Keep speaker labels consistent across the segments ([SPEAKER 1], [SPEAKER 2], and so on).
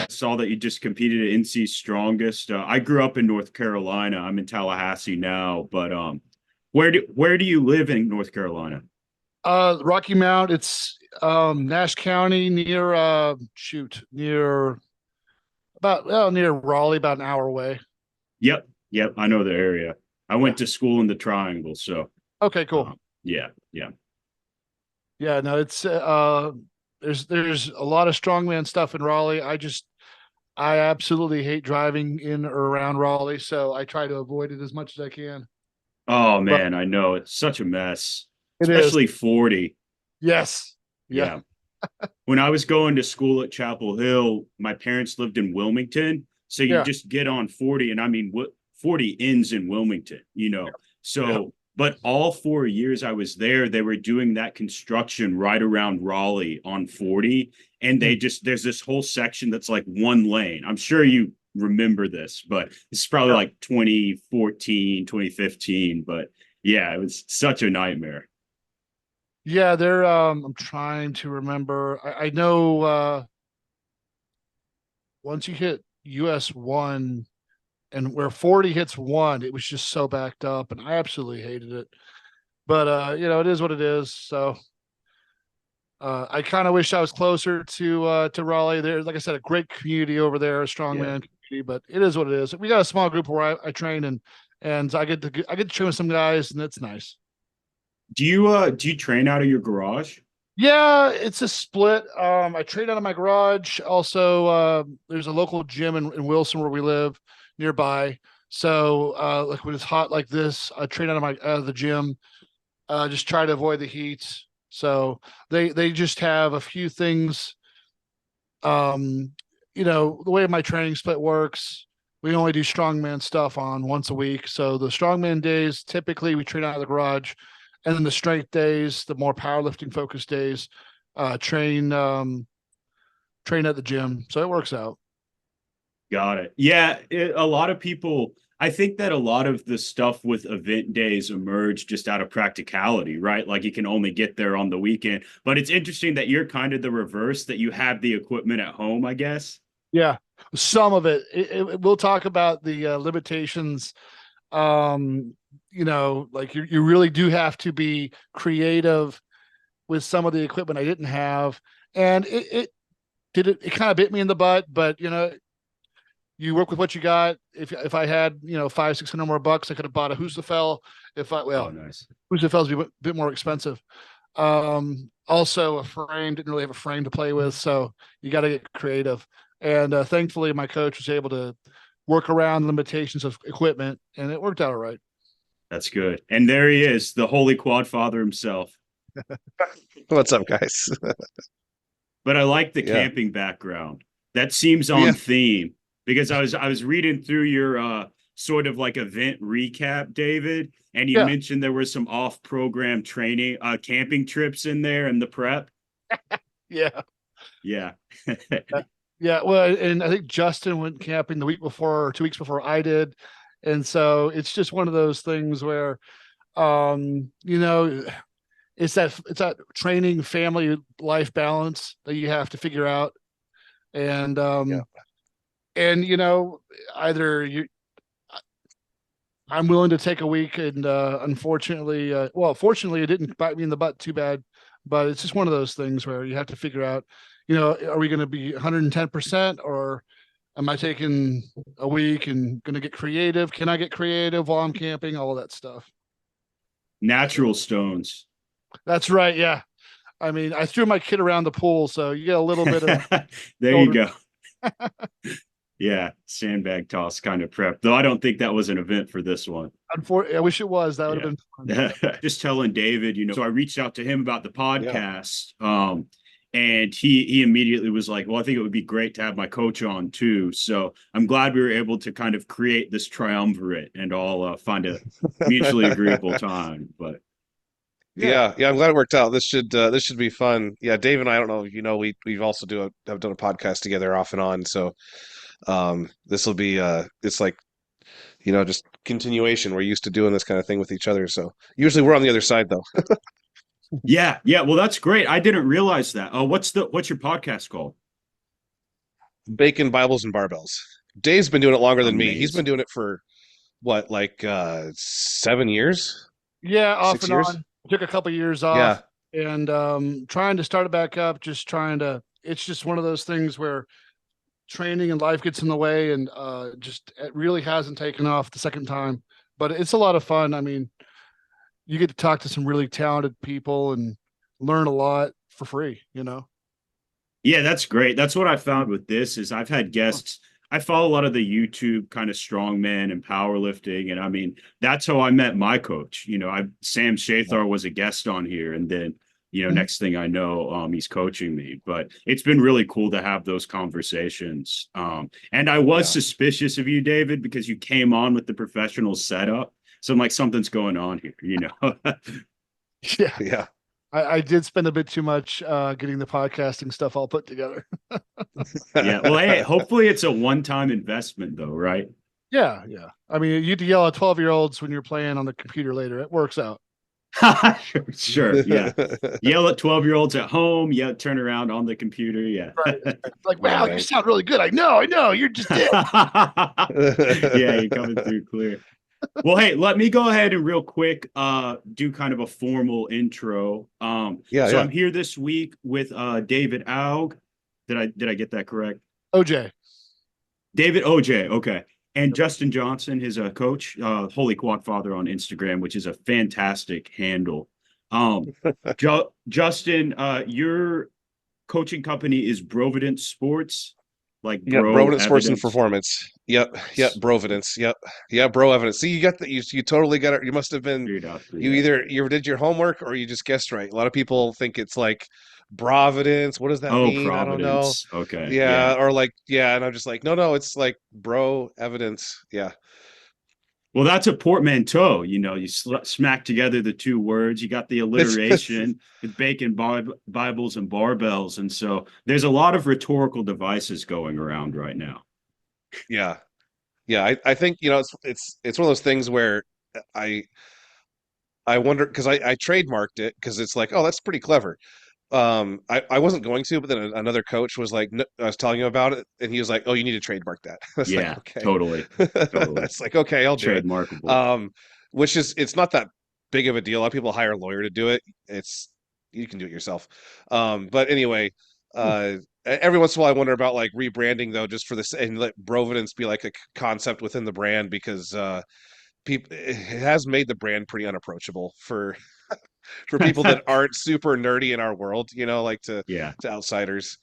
[SPEAKER 1] Saw that you just competed at NC's Strongest. I grew up in North Carolina. I'm in Tallahassee now, but where do you live in North Carolina?
[SPEAKER 2] Rocky Mount. It's Nash County near near Raleigh, about an hour away.
[SPEAKER 1] Yep, I know the area. I went to school in the Triangle, so
[SPEAKER 2] okay, cool.
[SPEAKER 1] Yeah.
[SPEAKER 2] Yeah, no, it's there's a lot of strongman stuff in Raleigh. I absolutely hate driving in or around Raleigh, so I try to avoid it as much as I can.
[SPEAKER 1] Oh man, I know it's such a mess,
[SPEAKER 2] It is.
[SPEAKER 1] especially 40.
[SPEAKER 2] Yes.
[SPEAKER 1] Yeah. When I was going to school at Chapel Hill, my parents lived in Wilmington, so you just get on 40, and I mean, what 40 ends in Wilmington, you know. So, but all 4 years I was there, they were doing that construction right around Raleigh on 40, and there's this whole section that's like one lane. I'm sure you remember this, but it's probably like 2014, 2015, but yeah, it was such a nightmare.
[SPEAKER 2] Yeah, they're I'm trying to remember. I know once you hit US 1 and where 40 hits 1, it was just so backed up, and I absolutely hated it. But it is what it is. So I kind of wish I was closer to Raleigh. There's, like I said, a great community over there, a strongman community, but it is what it is. We got a small group where I train, and I get to train with some guys, and it's nice.
[SPEAKER 1] Do you train out of your garage?
[SPEAKER 2] Yeah, it's a split. I train out of my garage. Also, there's a local gym in Wilson where we live nearby. So, like when it's hot like this, I train out of the gym. Just try to avoid the heat. So they just have a few things. The way my training split works, we only do strongman stuff on once a week. So the strongman days, typically we train out of the garage. And then the strength days, the more powerlifting focused days, train at the gym. So it works out.
[SPEAKER 1] Got it. Yeah, a lot of people, I think that a lot of the stuff with event days emerged just out of practicality, right? Like you can only get there on the weekend. But it's interesting that you're kind of the reverse, that you have the equipment at home, I guess.
[SPEAKER 2] Yeah, some of it. We'll talk about the limitations. Like you really do have to be creative with some of the equipment I didn't have, and it kind of bit me in the butt. But you work with what you got. If I had $500-600 more bucks, I could have bought a Husafell.
[SPEAKER 1] Nice.
[SPEAKER 2] Husafell's a bit more expensive. Also a frame, didn't really have a frame to play with, so you got to get creative. And thankfully, my coach was able to work around the limitations of equipment, and it worked out all right.
[SPEAKER 1] That's good. And there he is, the Holy Quadfather himself.
[SPEAKER 3] What's up, guys?
[SPEAKER 1] But I like the camping background. That seems on theme, because I was reading through your sort of like event recap, David, and you mentioned there were some off-program training, camping trips in there in the prep.
[SPEAKER 2] Yeah.
[SPEAKER 1] Yeah.
[SPEAKER 2] Well, and I think Justin went camping the week before or 2 weeks before I did. And so it's just one of those things where, it's that training family life balance that you have to figure out. And, either I'm willing to take a week, and unfortunately, fortunately it didn't bite me in the butt too bad, but it's just one of those things where you have to figure out, are we going to be 110%, or am I taking a week and going to get creative? Can I get creative while I'm camping? All of that stuff.
[SPEAKER 1] Natural stones.
[SPEAKER 2] That's right. Yeah. I mean, I threw my kid around the pool, so you get a little bit of.
[SPEAKER 1] There you go. Yeah. Sandbag toss kind of prep, though I don't think that was an event for this one.
[SPEAKER 2] I wish it was. That would have been
[SPEAKER 1] fun. Just telling David, so I reached out to him about the podcast. And he immediately was like, well, I think it would be great to have my coach on too. So I'm glad we were able to kind of create this triumvirate and all find a mutually agreeable time. But
[SPEAKER 3] yeah, I'm glad it worked out. This should be fun. Yeah, Dave and I don't know, we've also have done a podcast together off and on. So This will be it's like, just continuation. We're used to doing this kind of thing with each other. So usually we're on the other side though.
[SPEAKER 1] Yeah, yeah. Well, that's great. I didn't realize that. Oh, what's your podcast called?
[SPEAKER 3] Bacon, Bibles, and Barbells. Dave's been doing it longer than me. He's been
[SPEAKER 1] Amazing.
[SPEAKER 3] doing it for what, like 7 years?
[SPEAKER 2] Yeah, off
[SPEAKER 3] 6
[SPEAKER 2] and
[SPEAKER 3] years?
[SPEAKER 2] on. Took a couple years off,
[SPEAKER 3] Yeah.
[SPEAKER 2] and trying to start it back up. Just trying to. It's just one of those things where training and life gets in the way, and just it really hasn't taken off the second time. But it's a lot of fun. I mean, you get to talk to some really talented people and learn a lot for free.
[SPEAKER 1] Yeah, that's great. That's what I found with this is I've had guests. I follow a lot of the YouTube kind of strongman and powerlifting, and I mean that's how I met my coach. Sam Shathar was a guest on here, and then next thing I know, he's coaching me. But it's been really cool to have those conversations. And I was suspicious of you, David, because you came on with the professional setup. So I'm like, something's going on here.
[SPEAKER 2] Yeah.
[SPEAKER 3] Yeah.
[SPEAKER 2] I did spend a bit too much getting the podcasting stuff all put together.
[SPEAKER 1] Yeah. Well, hey, hopefully it's a one-time investment though, right?
[SPEAKER 2] Yeah. I mean, you had to yell at 12-year-olds when you're playing on the computer later. It works out.
[SPEAKER 1] Sure. Yeah. Yell at 12-year-olds at home. Yeah. Turn around on the computer. Yeah.
[SPEAKER 2] Right. Like, wow, you sound really good. I know. You're just dead.
[SPEAKER 1] Yeah. You're coming through clear. Well, hey, let me go ahead and real quick do kind of a formal intro. I'm here this week with David Auge. Did I get that correct?
[SPEAKER 2] OJ.
[SPEAKER 1] David Auge, okay. And Justin Johnson, his coach, Holy Quadfather on Instagram, which is a fantastic handle. Justin, your coaching company is Brovidence Sports, like
[SPEAKER 3] Brovidence Sports and Performance. Yep, Brovidence. Yep, Bro Evidence. See, you got that. You totally got it. You must have been. You did your homework or you just guessed right. A lot of people think it's like Brovidence. What does that mean?
[SPEAKER 1] Providence.
[SPEAKER 3] I don't know.
[SPEAKER 1] Okay.
[SPEAKER 3] Yeah, or like and I'm just like, no, it's like Bro Evidence. Yeah.
[SPEAKER 1] Well, that's a portmanteau. You smack together the two words. You got the alliteration with bacon, Bibles, and barbells. And so there's a lot of rhetorical devices going around right now.
[SPEAKER 3] Yeah. I think, it's one of those things where I wonder, because I trademarked it because it's like, oh, that's pretty clever. I wasn't going to, but then another coach was like, I was telling him about it, and he was like, "Oh, you need to trademark that." I was like, okay.
[SPEAKER 1] Totally.
[SPEAKER 3] It's like, okay, I'll do it.
[SPEAKER 1] Trademarkable.
[SPEAKER 3] Which it's not that big of a deal. A lot of people hire a lawyer to do it. You can do it yourself. But anyway, every once in a while, I wonder about like rebranding though, just for this, and let Brovidence be like a concept within the brand because people it has made the brand pretty unapproachable for people that aren't super nerdy in our world, like to outsiders.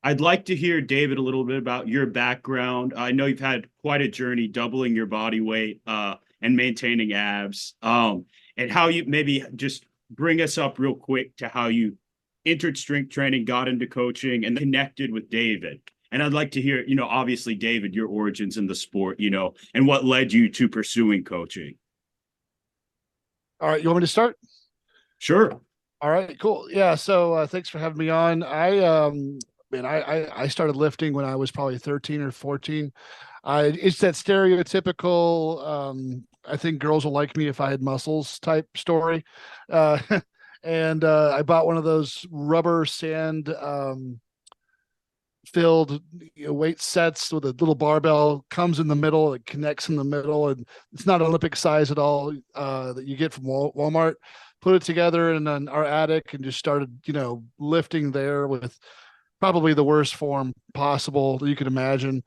[SPEAKER 1] I'd like to hear, David, a little bit about your background. I know you've had quite a journey doubling your body weight and maintaining abs, and how you maybe just bring us up real quick to how you entered strength training, got into coaching, and connected with David. And I'd like to hear, obviously, David, your origins in the sport, and what led you to pursuing coaching.
[SPEAKER 2] All right. You want me to start?
[SPEAKER 1] Sure.
[SPEAKER 2] All right, cool. Yeah. So thanks for having me on. I started lifting when I was probably 13 or 14. It's that stereotypical, I think girls will like me if I had muscles type story. And I bought one of those rubber sand filled weight sets with a little barbell, comes in the middle, it connects in the middle, and it's not Olympic size at all that you get from Walmart. Put it together in our attic and just started, lifting there with probably the worst form possible that you could imagine.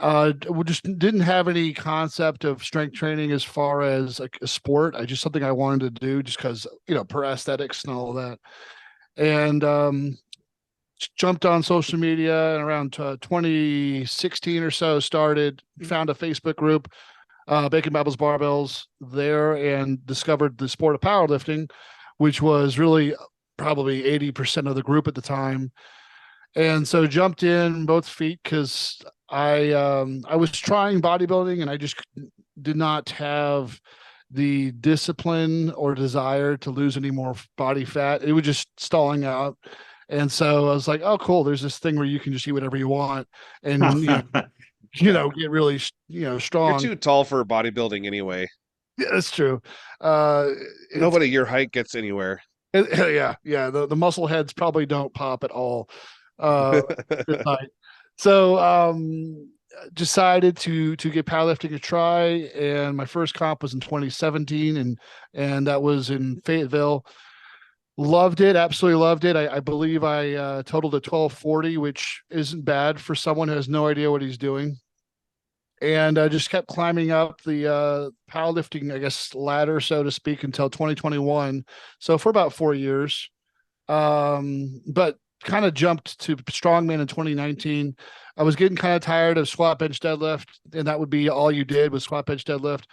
[SPEAKER 2] We just didn't have any concept of strength training as far as like a sport. Just something I wanted to do just because, per aesthetics and all of that. And jumped on social media and around 2016 or so found a Facebook group, Bacon, Bibles, Barbells there, and discovered the sport of powerlifting, which was really probably 80% of the group at the time. And so jumped in both feet because I was trying bodybuilding and I just did not have the discipline or desire to lose any more body fat. It was just stalling out. And so I was like, oh, cool. There's this thing where you can just eat whatever you want. And get really, strong.
[SPEAKER 3] You're too tall for bodybuilding anyway.
[SPEAKER 2] Yeah, that's true.
[SPEAKER 3] Nobody your height gets anywhere.
[SPEAKER 2] Yeah. The muscle heads probably don't pop at all. Good height. So, decided to get powerlifting a try, and my first comp was in 2017, and that was in Fayetteville. Loved it, absolutely loved it. I believe I totaled at 1240, which isn't bad for someone who has no idea what he's doing. And I just kept climbing up the powerlifting, I guess, ladder, so to speak, until 2021. So for about 4 years, but kind of jumped to strongman in 2019. I was getting kind of tired of squat, bench, deadlift, and that would be all you did was squat, bench, deadlift.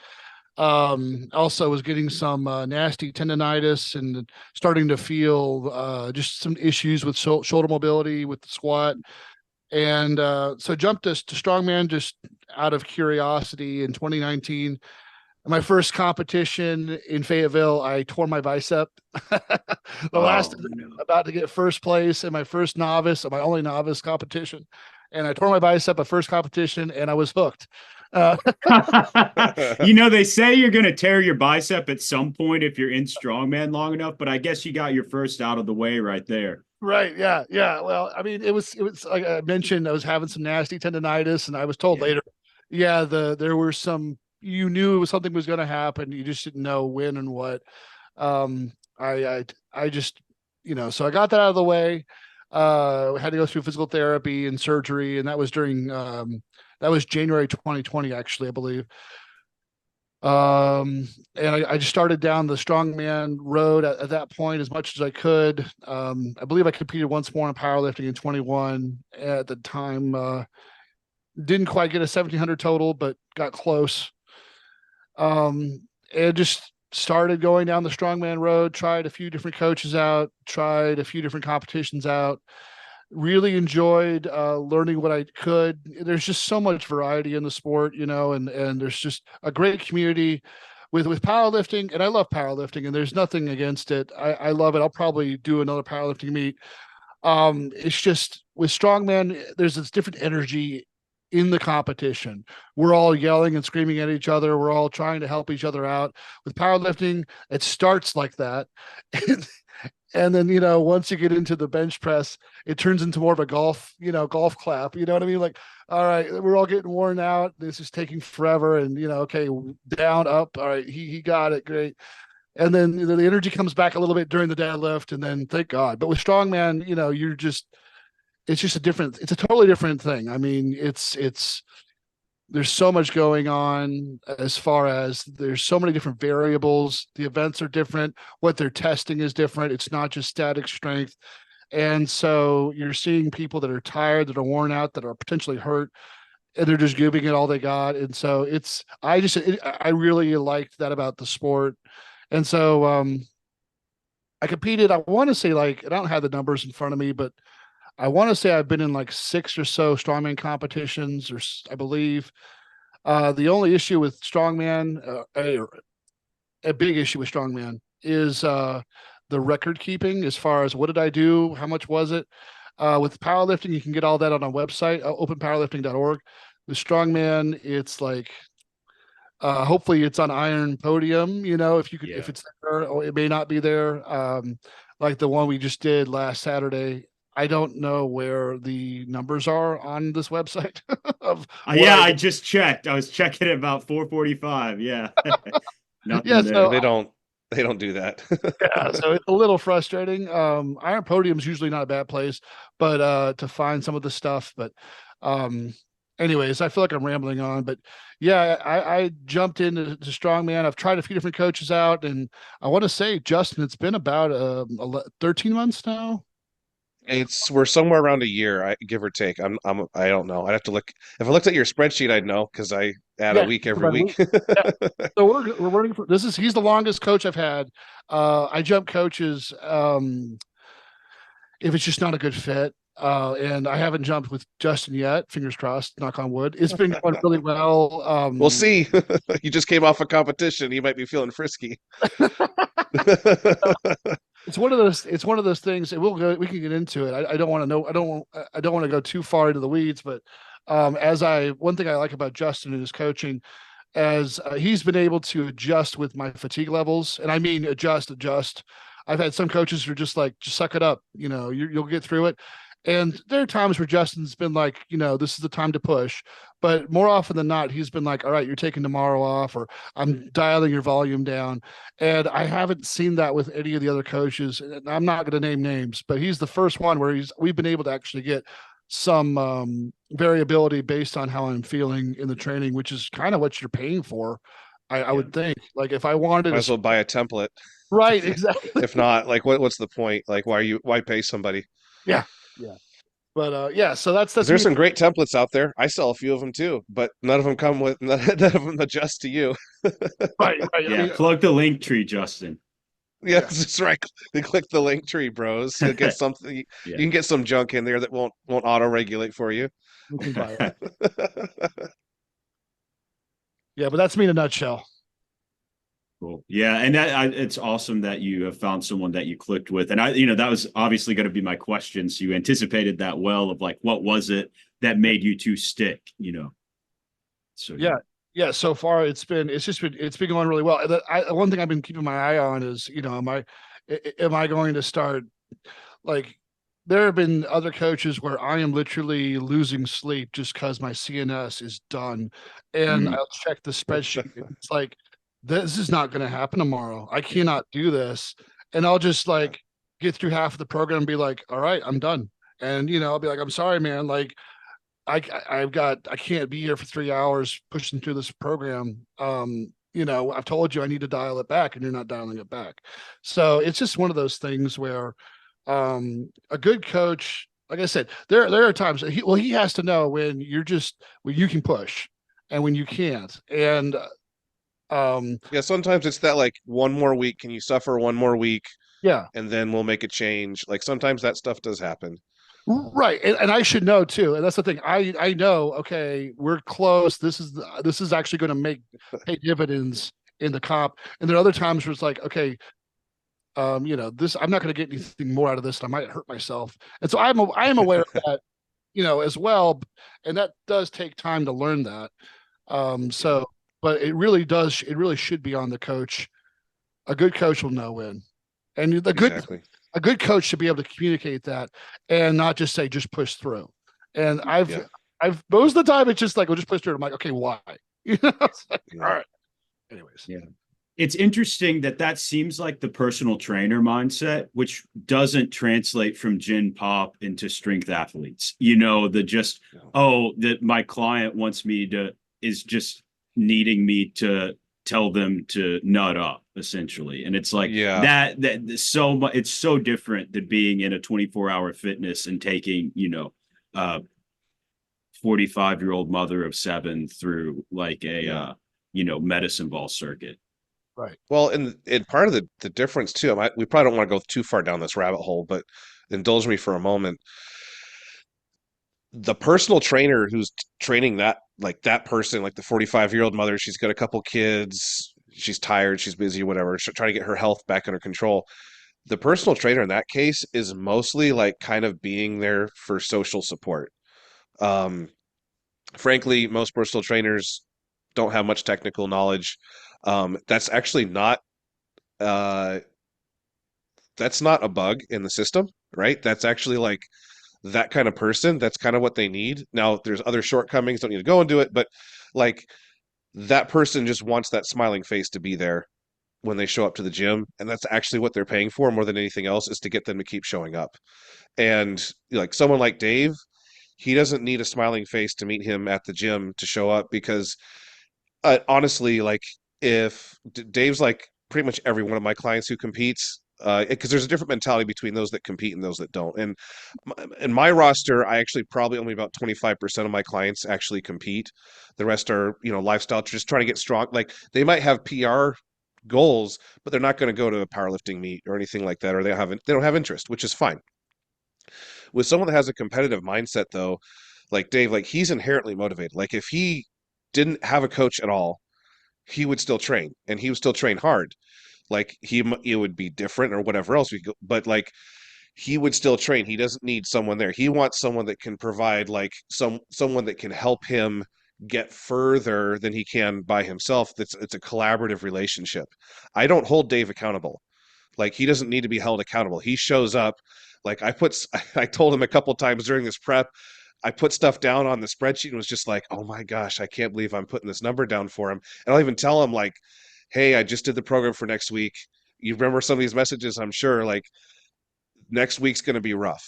[SPEAKER 2] Also was getting some nasty tendonitis and starting to feel just some issues with shoulder mobility with the squat. And so jumped to strongman just out of curiosity in 2019. My first competition in Fayetteville, I tore my bicep. About to get first place in my first novice, my only novice competition. And I tore my bicep at first competition, and I was hooked.
[SPEAKER 1] They say you're going to tear your bicep at some point if you're in strongman long enough, but I guess you got your first out of the way right there.
[SPEAKER 2] Right. Yeah. Well, I mean, it was like I mentioned, I was having some nasty tendonitis, and I was told later, there were some, you knew something was going to happen. You just didn't know when and what. I just, so I got that out of the way. Had to go through physical therapy and surgery, and that was during, that was January 2020, actually, I believe. And I just started down the strongman road at that point as much as I could. I believe I competed once more in powerlifting in 21 at the time. Didn't quite get a 1700 total, but got close. And just started going down the strongman road, tried a few different coaches out, tried a few different competitions out. Really enjoyed learning what I could. There's just so much variety in the sport, and there's just a great community with powerlifting, and I love powerlifting, and there's nothing against it. I love it. I'll probably do another powerlifting meet. It's just with strongman, there's this different energy in the competition. We're all yelling and screaming at each other. We're all trying to help each other out. With powerlifting, it starts like that. And then, once you get into the bench press, it turns into more of a golf clap. You know what I mean? Like, all right, we're all getting worn out. This is taking forever. And, okay, down, up. All right, he got it. Great. And then the energy comes back a little bit during the deadlift. And then thank God. But with strongman, it's just it's a totally different thing. I mean, there's so much going on as far as there's so many different variables. The events are different. What they're testing is different. It's not just static strength. And so you're seeing people that are tired, that are worn out, that are potentially hurt, and they're just giving it all they got. And so I really liked that about the sport. And so I competed, I want to say, I don't have the numbers in front of me, but I want to say I've been in 6 or so strongman competitions, or I believe. The only issue with strongman, a big issue with strongman, is the record keeping. As far as what did I do, how much was it? With powerlifting, you can get all that on a website, openpowerlifting.org. With strongman, it's hopefully it's on Iron Podium. If you could, if it's there, or it may not be there. Like the one we just did last Saturday. I don't know where the numbers are on this website.
[SPEAKER 1] I just checked. I was checking at about 4:45. Yeah. Nothing there.
[SPEAKER 3] So they don't do that.
[SPEAKER 2] Yeah, so it's a little frustrating. Iron Podium is usually not a bad place, but to find some of the stuff. But anyways, I feel like I'm rambling on. But yeah, I jumped into strongman. I've tried a few different coaches out, and I want to say, Justin, it's been about 13 months now.
[SPEAKER 3] We're somewhere around a year, give or take. I don't know. I'd have to look. If I looked at your spreadsheet, I'd know, because I add a week every week.
[SPEAKER 2] Yeah. So we're working for this. He's the longest coach I've had. I jump coaches if it's just not a good fit. And I haven't jumped with Justin yet. Fingers crossed. Knock on wood. It's been going really well.
[SPEAKER 3] We'll see. You just came off a competition. You might be feeling frisky.
[SPEAKER 2] It's one of those things, and we can get into it. I don't want to go too far into the weeds, but one thing I like about Justin in his coaching, as he's been able to adjust with my fatigue levels, and I mean adjust. I've had some coaches who are just like, just suck it up, you'll get through it. And there are times where Justin's been like, this is the time to push. But more often than not, he's been like, all right, you're taking tomorrow off, or I'm dialing your volume down. And I haven't seen that with any of the other coaches. And I'm not going to name names, but he's the first one where we've been able to actually get some variability based on how I'm feeling in the training, which is kind of what you're paying for. I would think, like, if I wanted
[SPEAKER 3] Might as well buy a template.
[SPEAKER 2] Right, exactly.
[SPEAKER 3] If not, like, what's the point? Like, why pay somebody?
[SPEAKER 2] Yeah. But yeah, so that's
[SPEAKER 3] There's some great templates out there. I sell a few of them too, but none of them come with none of them adjust to you.
[SPEAKER 2] Right.
[SPEAKER 1] Yeah, plug the link tree, Justin.
[SPEAKER 3] Yeah, that's right. They click the link tree, bros. You'll get something. You can get some junk in there that won't auto regulate for you.
[SPEAKER 2] You can buy it. Yeah, but that's me in a nutshell.
[SPEAKER 1] Cool. Yeah, and it's awesome that you have found someone that you clicked with. And that was obviously going to be my question. So you anticipated that well, of like, what was it that made you two stick, So
[SPEAKER 2] yeah. So far it's been going really well. One thing I've been keeping my eye on is, am I going to start, like, there have been other coaches where I am literally losing sleep just because my CNS is done. And I'll check the spreadsheet. It's like, this is not going to happen tomorrow. I cannot do this. And I'll just like get through half of the program and be like, all right, I'm done. And, I'll be like, I'm sorry, man. Like, I can't be here for 3 hours pushing through this program. I've told you I need to dial it back and you're not dialing it back. So it's just one of those things where a good coach, like I said, there are times he has to know when you can push and when you can't. And
[SPEAKER 3] yeah, sometimes it's that, like, one more week, can you suffer one more week, and then we'll make a change. Like, sometimes that stuff does happen,
[SPEAKER 2] right? And I should know too, and that's the thing. I know, okay, we're close, this is actually going to pay dividends in the comp. And there are other times where it's like, okay, this, I'm not going to get anything more out of this and I might hurt myself. And so I am aware of that, as well. And that does take time to learn that. But it really should be on the coach. A good coach will know when. And a good coach should be able to communicate that and not just say, just push through. And I've most of the time it's just like, we'll just push through. I'm like, okay, why? It's like, all right. Anyways.
[SPEAKER 1] Yeah. It's interesting that seems like the personal trainer mindset, which doesn't translate from gym pop into strength athletes. That my client wants me is just needing me to tell them to nut up, essentially. And it's like, that so much, it's so different than being in a 24-hour fitness and taking, 45-year-old mother of 7 through like a, medicine ball circuit.
[SPEAKER 2] Right.
[SPEAKER 3] Well, and part of the difference too, we probably don't want to go too far down this rabbit hole, but indulge me for a moment. The personal trainer who's training that person, like the 45-year-old mother, she's got a couple kids, she's tired, she's busy, whatever, she's trying to get her health back under control. The personal trainer in that case is mostly like kind of being there for social support. Frankly, most personal trainers don't have much technical knowledge. That's actually not that's not a bug in the system, right? That's actually like that kind of person. That's kind of what they need. Now, there's other shortcomings, don't need to go into it, but like that person just wants that smiling face to be there when they show up to the gym. And that's actually what they're paying for more than anything else, is to get them to keep showing up. And like someone like Dave, he doesn't need a smiling face to meet him at the gym to show up, because honestly, like, if Dave's like pretty much every one of my clients who competes, because there's a different mentality between those that compete and those that don't. And in my roster, I actually probably only about 25% of my clients actually compete. The rest are, lifestyle, just trying to get strong. Like, they might have PR goals, but they're not going to go to a powerlifting meet or anything like that, or they don't have interest, which is fine. With someone that has a competitive mindset, though, like Dave, like, he's inherently motivated. Like, if he didn't have a coach at all, he would still train, and he would still train hard. Like, it would be different or whatever else but like, he would still train. He doesn't need someone there. He wants someone that can provide like someone that can help him get further than he can by himself. It's a collaborative relationship. I don't hold Dave accountable. Like he doesn't need to be held accountable. He shows up. Like I told him a couple times during this prep, I put stuff down on the spreadsheet and was just like, oh my gosh, I can't believe I'm putting this number down for him. And I'll even tell him like, hey, I just did the program for next week. You remember some of these messages, I'm sure, like next week's going to be rough.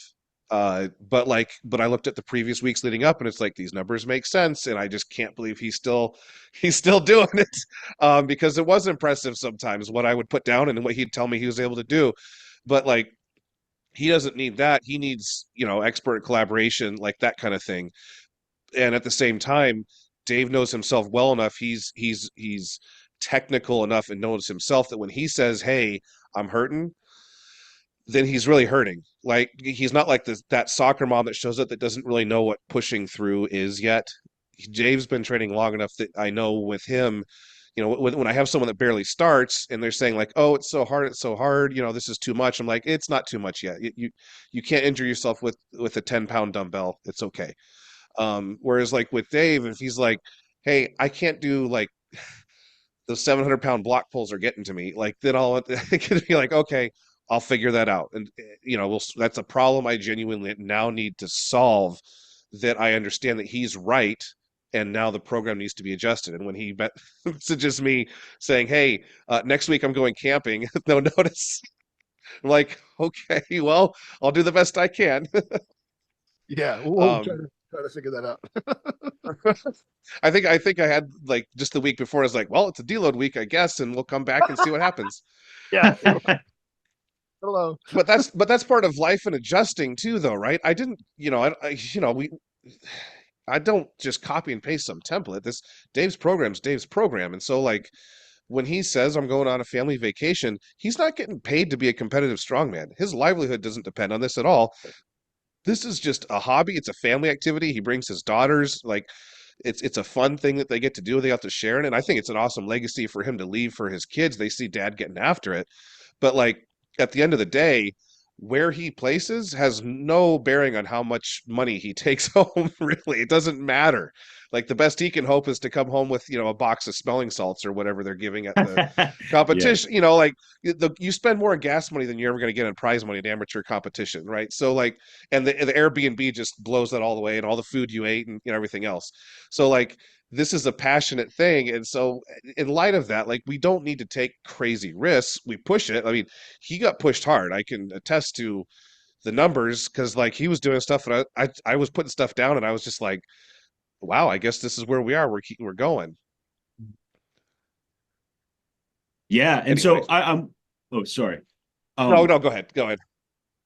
[SPEAKER 3] But I looked at the previous weeks leading up and it's like, these numbers make sense. And I just can't believe he's still doing it. Because it was impressive sometimes what I would put down and what he'd tell me he was able to do. But like, he doesn't need that. He needs, expert collaboration, like that kind of thing. And at the same time, Dave knows himself well enough. He's technical enough and knows himself that when he says, hey, I'm hurting, then he's really hurting. Like he's not like that soccer mom that shows up that doesn't really know what pushing through is yet. Dave's been training long enough that I know with him, when I have someone that barely starts and they're saying like, oh, it's so hard, this is too much. I'm like, it's not too much yet. You can't injure yourself with a 10-pound dumbbell. It's okay. Whereas like with Dave, if he's like, hey, I can't do like those 700-pound block pulls are getting to me, like then it could be like, okay, I'll figure that out. And, that's a problem I genuinely now need to solve, that I understand that he's right. And now the program needs to be adjusted. And when he messages me saying, hey, next week I'm going camping, no notice. I'm like, okay, well, I'll do the best I can.
[SPEAKER 2] Yeah. We'll try to figure that out.
[SPEAKER 3] I think I had like just the week before, I was like, well, it's a deload week, I guess, and we'll come back and see what happens.
[SPEAKER 2] Yeah. Hello.
[SPEAKER 3] But that's part of life and adjusting too, though, right? I didn't, I don't just copy and paste some template. This Dave's program. And so like when he says I'm going on a family vacation, he's not getting paid to be a competitive strongman. His livelihood doesn't depend on this at all. This is just a hobby. It's a family activity. He brings his daughters, like it's a fun thing that they get to do. They have to share it. And I think it's an awesome legacy for him to leave for his kids. They see dad getting after it. But like at the end of the day, where he places has no bearing on how much money he takes home. Really, it doesn't matter. Like the best he can hope is to come home with, a box of smelling salts or whatever they're giving at the competition.
[SPEAKER 1] Yeah.
[SPEAKER 3] Like you spend more in gas money than you're ever going to get in prize money at amateur competition, right? So like, and the Airbnb just blows that all the way, and all the food you ate and everything else. So like, this is a passionate thing. And so in light of that, like we don't need to take crazy risks. We push it. I mean, he got pushed hard. I can attest to the numbers, because like he was doing stuff that I was putting stuff down and I was just like, wow, I guess this is where we are. We're going.
[SPEAKER 1] Yeah. And
[SPEAKER 3] Anyway.
[SPEAKER 1] so I'm, oh, sorry.
[SPEAKER 3] No, go ahead.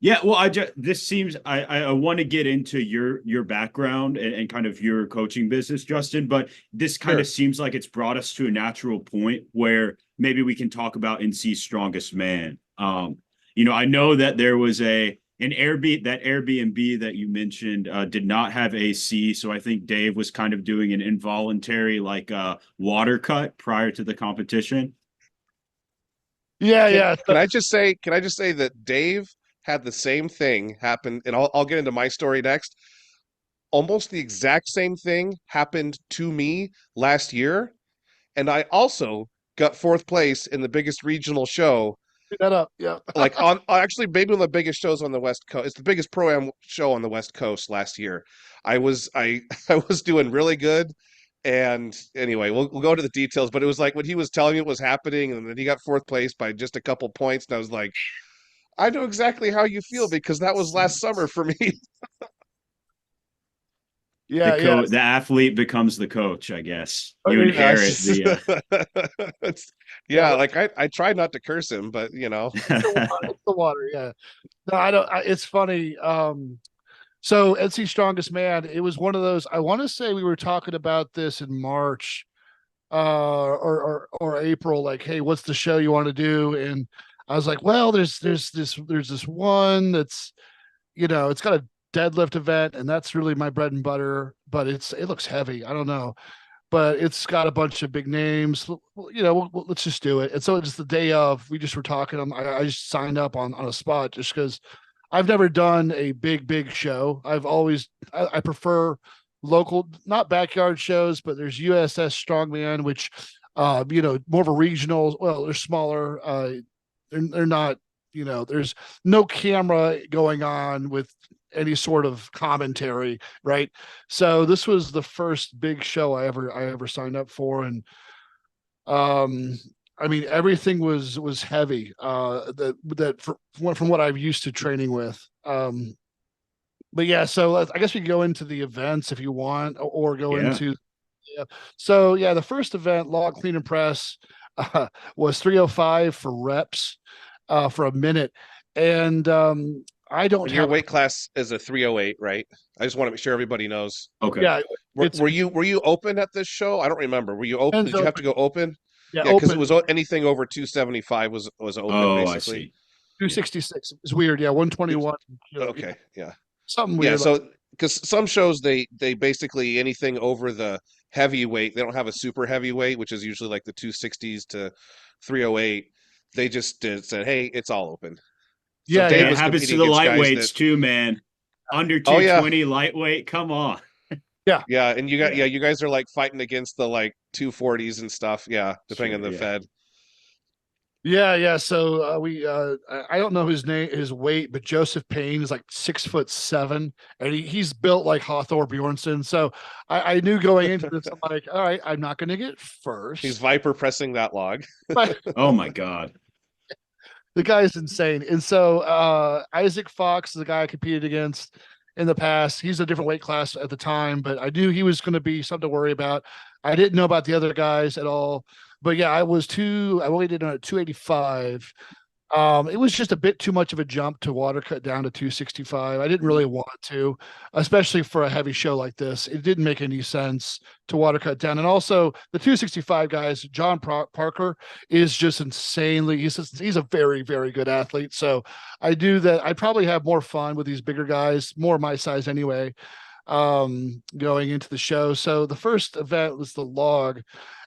[SPEAKER 1] Yeah, well, I want to get into your background and kind of your coaching business, Justin, but this kind of seems like it's brought us to a natural point where maybe we can talk about NC's strongest man. I know that there was that Airbnb that you mentioned did not have AC, so I think Dave was kind of doing an involuntary water cut prior to the competition.
[SPEAKER 2] Yeah.
[SPEAKER 3] Can I just say that Dave had the same thing happen, and I'll get into my story next. Almost the exact same thing happened to me last year, and I also got 4th place in the biggest regional show.
[SPEAKER 2] Pick that up, yeah.
[SPEAKER 3] Like on actually maybe one of the biggest shows on the West Coast. It's the biggest pro-am show on the West Coast last year. I was doing really good. And anyway, we'll go to the details, but it was like when he was telling me what was happening, and then he got 4th place by just a couple points, and I was like, I know exactly how you feel, because that was last summer for me.
[SPEAKER 2] Yeah.
[SPEAKER 1] The athlete becomes the coach, I guess. You inherit the.
[SPEAKER 3] Like I try not to curse him, but
[SPEAKER 2] it's the water. Yeah. No, I don't. It's funny. So NC Strongest Man, it was one of those. I want to say we were talking about this in March, or April. Like, hey, what's the show you want to do? And I was like, well, there's this one that's, it's got a deadlift event, and that's really my bread and butter, but it looks heavy. I don't know, but it's got a bunch of big names. Let's just do it. And so it's the day of, we just were talking. I just signed up on a spot just because I've never done a big show. I prefer local, not backyard shows, but there's USS Strongman, which, more of a regional. Well, they're smaller. They're not, there's no camera going on with any sort of commentary, right? So this was the first big show I ever signed up for, and I mean, everything was heavy. From what I'm used to training with. But yeah, so I guess we can go into the events if you want, or go into. Yeah. So yeah, the first event, log clean and press, was 305 for reps, for a minute, and I don't.
[SPEAKER 3] And your weight class is a 308, right? I just want to make sure everybody knows.
[SPEAKER 1] Okay.
[SPEAKER 2] Yeah.
[SPEAKER 3] Were you open at this show? I don't remember. Were you open? Did you have to go open?
[SPEAKER 2] Yeah,
[SPEAKER 3] because it was anything over 275 was open,
[SPEAKER 1] Oh,
[SPEAKER 3] basically.
[SPEAKER 1] I see.
[SPEAKER 2] 266. It's weird. Yeah, 121.
[SPEAKER 3] Okay, yeah.
[SPEAKER 2] Something weird.
[SPEAKER 3] Yeah, so because some shows they basically anything over the heavyweight, they don't have a super heavyweight, which is usually like the 260s to 308. They just said, hey, it's all open. So
[SPEAKER 2] Yeah,
[SPEAKER 1] it happens to the lightweights too, man. Under 220 lightweight, come on.
[SPEAKER 3] Yeah, and you guys are like fighting against the like 240s and stuff. Yeah, depending on the Fed.
[SPEAKER 2] Yeah. So I don't know his weight, but Joseph Payne is like 6'7", and he's built like Hawthor Bjornsson. So I knew going into this, I'm like, all right, I'm not going to get first.
[SPEAKER 3] He's Viper pressing that log.
[SPEAKER 1] Oh my God.
[SPEAKER 2] The guy is insane. And so Isaac Fox is the guy I competed against in the past. He's a different weight class at the time, but I knew he was going to be something to worry about. I didn't know about the other guys at all. But yeah, I weighted on at 285. It was just a bit too much of a jump to water cut down to 265. I didn't really want to, especially for a heavy show like this. It didn't make any sense to water cut down. And also the 265 guys, John Parker is just insanely, he's a very, very good athlete. So I do that. I probably have more fun with these bigger guys, more my size anyway, going into the show. So the first event was the log,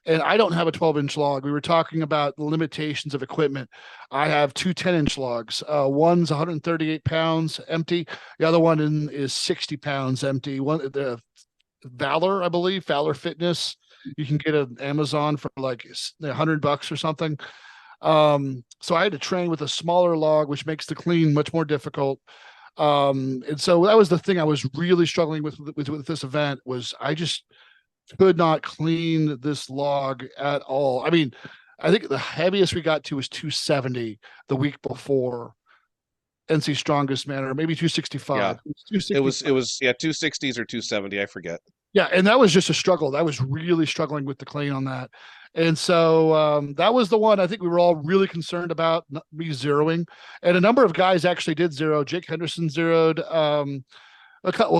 [SPEAKER 2] and I don't have a 12-inch log. We were talking about the limitations of equipment. I have two 10-inch logs. One's 138 pounds empty. The other one is 60 pounds empty. The Valor, I believe, Valor Fitness. You can get an Amazon for like $100 or something. So I had to train with a smaller log, which makes the clean much more difficult. And so that was the thing I was really struggling with this event, was I just could not clean this log at all. I mean, I think the heaviest we got to was 270 the week before NC Strongest Man, or maybe 265.
[SPEAKER 3] Yeah. It was 260s or 270, I forget.
[SPEAKER 2] Yeah, and that was just a struggle. I was really struggling with the clean on that. And so that was the one I think we were all really concerned about me zeroing. And a number of guys actually did zero. Jake Henderson zeroed.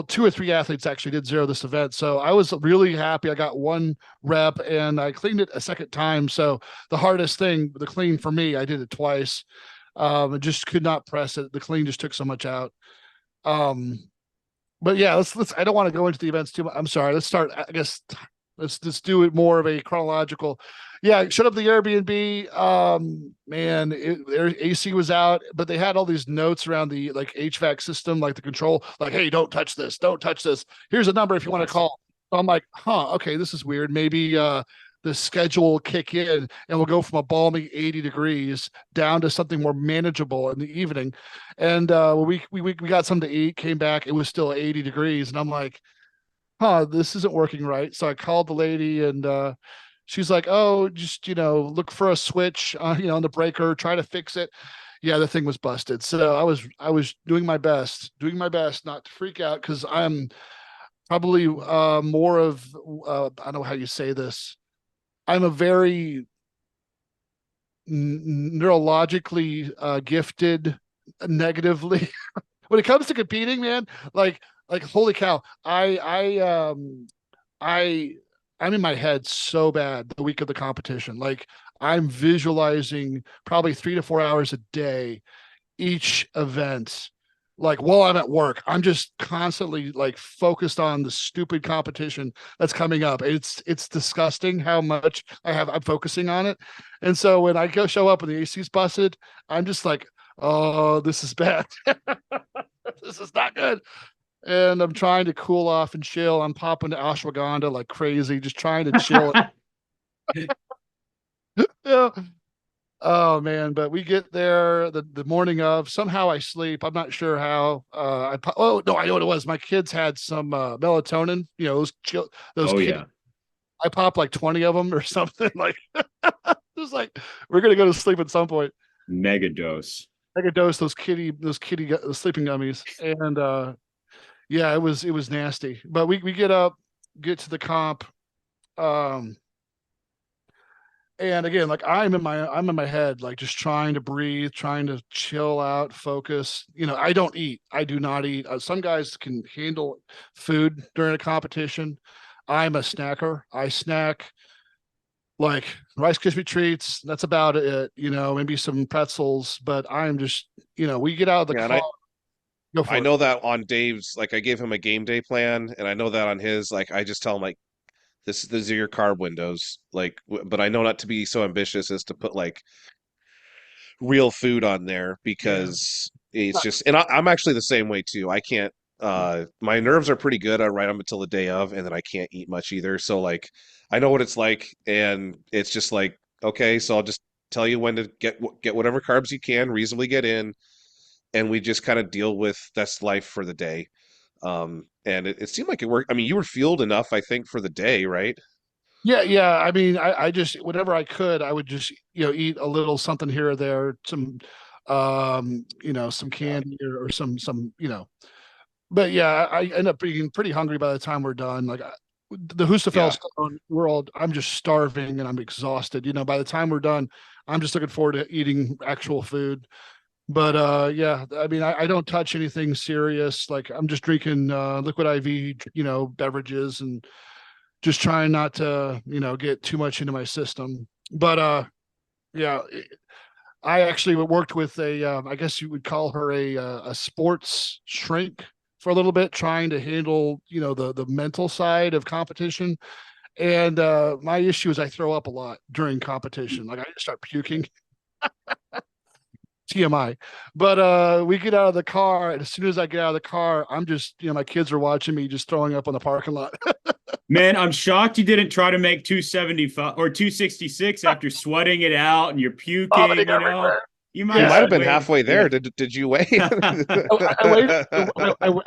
[SPEAKER 2] Two or three athletes actually did zero this event. So I was really happy. I got one rep and I cleaned it a second time. So the hardest thing, the clean for me, I did it twice. I just could not press it. The clean just took so much out. But yeah, let's. I don't want to go into the events too much. I'm sorry. Let's start. I guess let's just do it more of a chronological. Yeah, shut up the Airbnb. Man, their AC was out, but they had all these notes around the like HVAC system, like the control, like, hey, don't touch this, don't touch this. Here's a number if you want to call. So I'm like, okay, this is weird. Maybe the schedule will kick in and we'll go from a balmy 80 degrees down to something more manageable in the evening. And we got something to eat, came back, it was still 80 degrees. And I'm like, this isn't working right. So I called the lady and she's like, oh, just, look for a switch, on the breaker, try to fix it. Yeah, the thing was busted. So I was doing my best not to freak out, because I'm probably more of, I don't know how you say this. I'm a very neurologically gifted negatively when it comes to competing, man. Like holy cow, I'm in my head so bad the week of the competition. Like I'm visualizing probably 3 to 4 hours a day each event. Like while I'm at work, I'm just constantly like focused on the stupid competition that's coming up. It's disgusting how much I'm focusing on it. And so when I show up and the AC's busted, I'm just like, oh, this is bad. This is not good. And I'm trying to cool off and chill. I'm popping to ashwagandha like crazy, just trying to chill. Yeah. Oh man, but we get there the morning of. Somehow I sleep. I'm not sure how. Oh no, I know what it was. My kids had some melatonin. You know those
[SPEAKER 1] Oh
[SPEAKER 2] kitty.
[SPEAKER 1] yeah.
[SPEAKER 2] I popped like 20 of them or something. Like just like we're gonna go to sleep at some point.
[SPEAKER 1] Mega dose.
[SPEAKER 2] I could dose those sleeping gummies, and yeah, it was nasty. But we get up, get to the comp, um, and again, like I'm in my head, like just trying to breathe, trying to chill out, focus. I don't eat. I do not eat. Some guys can handle food during a competition. I'm a snacker. I snack like Rice Krispie treats. That's about it. Maybe some pretzels. But I'm just, we get out of the
[SPEAKER 3] Yeah, and
[SPEAKER 2] car. Go for
[SPEAKER 3] I
[SPEAKER 2] it.
[SPEAKER 3] know that on Dave's, like I gave him a game day plan, and I know that on his, like I just tell him like these are your carb windows, like, but I know not to be so ambitious as to put like real food on there
[SPEAKER 1] Yeah.
[SPEAKER 3] because it's just, and I'm actually the same way too. I can't. My nerves are pretty good. I right up until the day of, and then I can't eat much either. So like, I know what it's like, and it's just like, okay, so I'll just tell you when to get whatever carbs you can reasonably get in, and we just kind of deal with that's life for the day. And it seemed like it worked. I mean, you were fueled enough, I think, for the day, right?
[SPEAKER 2] Yeah, yeah. I mean, I just whatever I could, I would just eat a little something here or there, some
[SPEAKER 3] Yeah.
[SPEAKER 2] candy or some. But yeah, I end up being pretty hungry by the time we're done. Like the Husafell
[SPEAKER 3] Yeah.
[SPEAKER 2] stone, I'm just starving and I'm exhausted. By the time we're done, I'm just looking forward to eating actual food. But yeah, I mean, I don't touch anything serious. Like I'm just drinking liquid IV, beverages and just trying not to, get too much into my system. But yeah, I actually worked with I guess you would call her a sports shrink for a little bit, trying to handle, the mental side of competition. And my issue is I throw up a lot during competition. Like I just start puking. TMI. But we get out of the car, and as soon as I get out of the car, I'm just, my kids are watching me just throwing up on the parking lot.
[SPEAKER 1] Man, I'm shocked you didn't try to make 275 or 266 after sweating it out and you're puking,
[SPEAKER 2] Vomiting everywhere.
[SPEAKER 1] You might
[SPEAKER 3] You
[SPEAKER 1] have
[SPEAKER 2] Yeah.
[SPEAKER 3] might have been
[SPEAKER 1] waited.
[SPEAKER 3] halfway there.
[SPEAKER 1] Yeah.
[SPEAKER 3] Did you weigh?
[SPEAKER 2] I weighed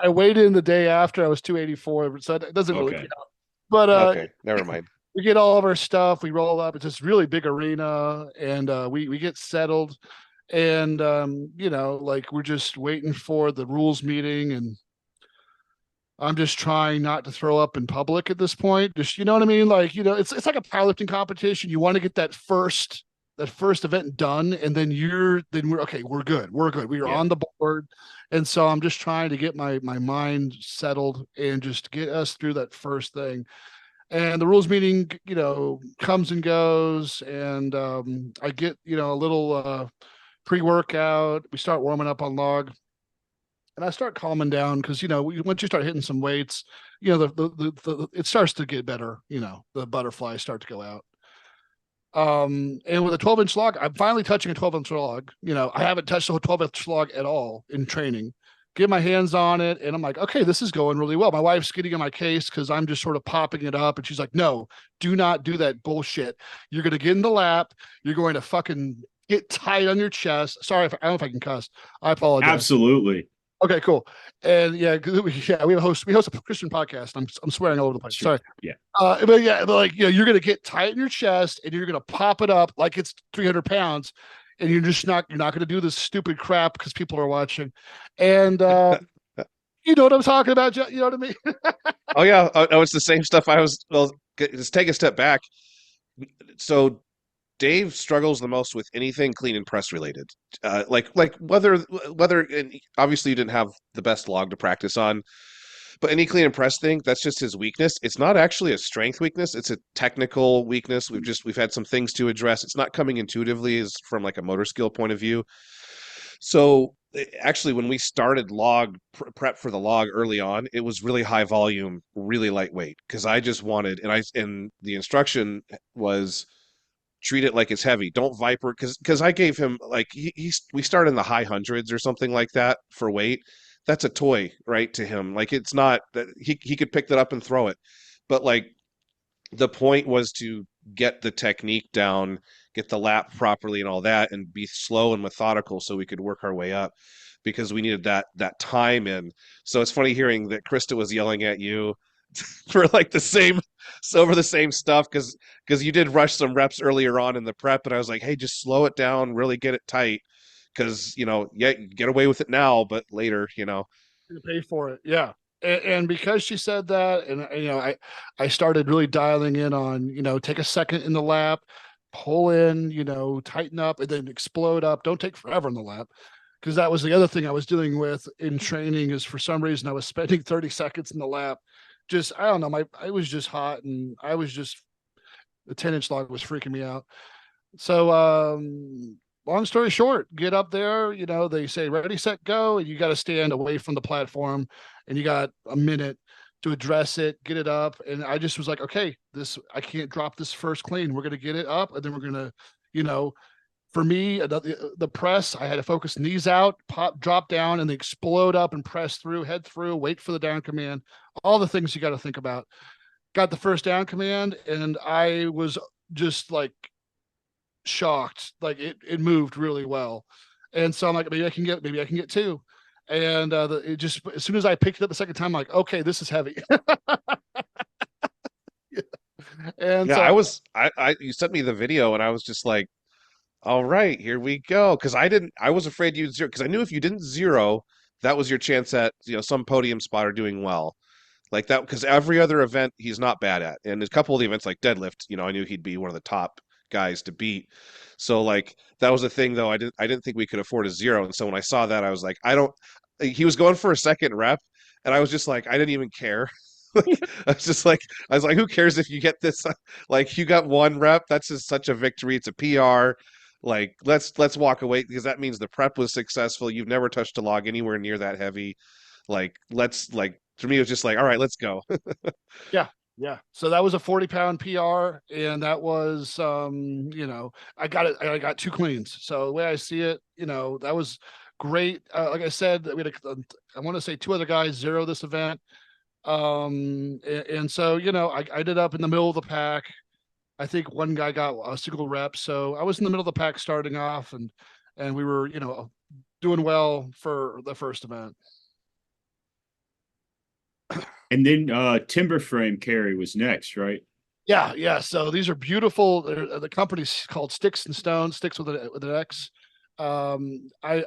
[SPEAKER 2] I weighed in the day after. I was 284, so it doesn't really
[SPEAKER 1] Okay.
[SPEAKER 2] count. But
[SPEAKER 3] Okay, never mind.
[SPEAKER 2] we get all of our stuff, we roll up. It's this really big arena, and we get settled, and like we're just waiting for the rules meeting, and I'm just trying not to throw up in public at this point. Just, you know what I mean? Like, it's like a powerlifting competition. You want to get that first event done, and then we're okay, we're good. We're good. We are
[SPEAKER 1] Yeah.
[SPEAKER 2] on the board. And so I'm just trying to get my mind settled and just get us through that first thing. And the rules meeting, comes and goes, and I get, a little pre-workout. We start warming up on log, and I start calming down because once you start hitting some weights, it starts to get better. The butterflies start to go out. And with a 12-inch log, I'm finally touching a 12-inch log. I haven't touched a 12-inch log at all in training. Get my hands on it, and I'm like, okay, this is going really well. My wife's getting in my case because I'm just sort of popping it up, and she's like, no, do not do that bullshit. You're going to get in the lap. You're going to fucking get tight on your chest. Sorry, I don't know if I can cuss. I apologize.
[SPEAKER 1] Absolutely.
[SPEAKER 2] Okay, cool. And yeah, we host a Christian podcast. I'm swearing all over the place.
[SPEAKER 1] Sure.
[SPEAKER 2] Sorry.
[SPEAKER 1] Yeah.
[SPEAKER 2] But yeah, like you're gonna get tight in your chest and you're gonna pop it up like it's 300 pounds, and you're not gonna do this stupid crap because people are watching. And you know what I'm talking about, you know what I mean?
[SPEAKER 3] Oh yeah, oh, it's the same stuff I was. Well, just take a step back. So Dave struggles the most with anything clean and press related. Like whether and obviously you didn't have the best log to practice on, but any clean and press thing, that's just his weakness. It's not actually a strength weakness, it's a technical weakness. We've had some things to address. It's not coming intuitively as from like a motor skill point of view. So actually when we started log prep for the log early on, it was really high volume, really lightweight because I just wanted and the instruction was treat it like it's heavy. Don't viper, because I gave him like we start in the high hundreds or something like that for weight. That's a toy, right, to him. Like it's not that he could pick that up and throw it. But like the point was to get the technique down, get the lap properly and all that, and be slow and methodical so we could work our way up because we needed that time in. So it's funny hearing that Krista was yelling at you for like the same over the same stuff because you did rush some reps earlier on in the prep, and I was like, hey, just slow it down, really get it tight, because yeah, you get away with it now, but later,
[SPEAKER 2] to pay for it. Yeah. And because she said that, and I started really dialing in on, take a second in the lap, pull in, tighten up, and then explode up. Don't take forever in the lap. Because that was the other thing I was dealing with in training is for some reason I was spending 30 seconds in the lap. Just, I don't know, I was just hot and I was just, the 10-inch log was freaking me out. So, long story short, get up there, they say ready, set, go, and you got to stand away from the platform and you got a minute to address it, get it up. And I just was like, okay, I can't drop this first clean. We're going to get it up and then we're going to, for me, the press, I had to focus knees out, pop, drop down, and then explode up and press through, head through, wait for the down command, all the things you got to think about. Got the first down command and I was just like, shocked, like it moved really well, and so I'm like, maybe I can get two, and it just, as soon as I picked it up the second time, I'm like, okay, this is heavy. And
[SPEAKER 3] yeah,
[SPEAKER 2] so
[SPEAKER 3] you sent me the video and I was just like, all right, here we go, because I was afraid you'd zero, because I knew if you didn't zero, that was your chance at some podium spot or doing well like that, because every other event he's not bad at, and a couple of the events like deadlift, I knew he'd be one of the top guys to beat. So like that was the thing though, I didn't think we could afford a zero, and so when I saw that I was like, I don't he was going for a second rep and I was just like, I didn't even care. I was like, who cares if you get this? Like you got one rep, that's just such a victory. It's a PR. Like let's walk away, because that means the prep was successful. You've never touched a log anywhere near that heavy. Like let's like for me it was just like, all right, let's go.
[SPEAKER 2] yeah, so that was a 40-pound PR, and that was I got two cleans. So the way I see it, that was great. Like I said, we had I want to say two other guys zero this event, and so I ended up in the middle of the pack. I think one guy got a single rep, so I was in the middle of the pack starting off, and we were doing well for the first event.
[SPEAKER 1] And then timber frame carry was next, right?
[SPEAKER 2] Yeah. So these are beautiful. The company's called Sticks and Stones, Sticks with an X. I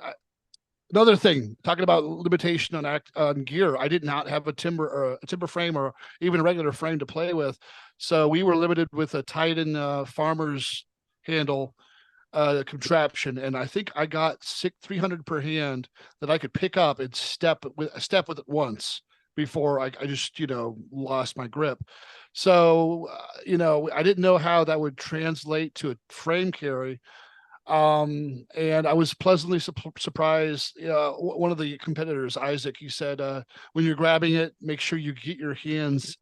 [SPEAKER 2] another thing, talking about limitation on gear, I did not have a timber frame or even a regular frame to play with, so we were limited with a Titan farmer's handle contraption, and I think I got 300 per hand that I could pick up and step with it once before I just lost my grip. So I didn't know how that would translate to a frame carry, and I was pleasantly surprised. One of the competitors, Isaac, he said, when you're grabbing it, make sure you get your hands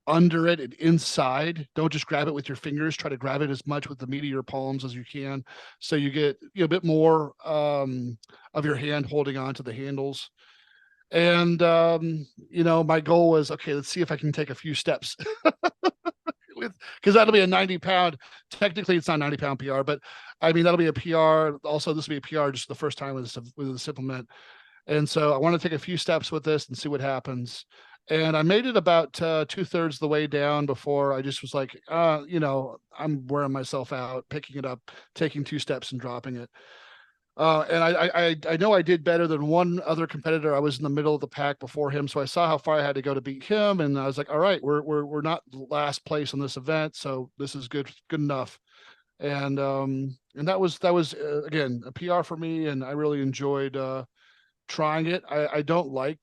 [SPEAKER 2] under it and inside. Don't just grab it with your fingers. Try to grab it as much with the meat of your palms as you can, so you get a bit more of your hand holding on to the handles. And my goal was, okay, let's see if I can take a few steps because that'll be a 90-pound. Technically, it's not 90-pound PR, but I mean that'll be a PR. Also, this will be a PR just the first time with this implement. And so I want to take a few steps with this and see what happens. And I made it about 2/3 of the way down before I just was like, I'm wearing myself out, picking it up, taking 2 steps and dropping it. And I know I did better than one other competitor. I was in the middle of the pack before him, so I saw how far I had to go to beat him, and I was like, all right, we're not last place on this event, so this is good enough. And that was again a PR for me, and I really enjoyed trying it. I don't like,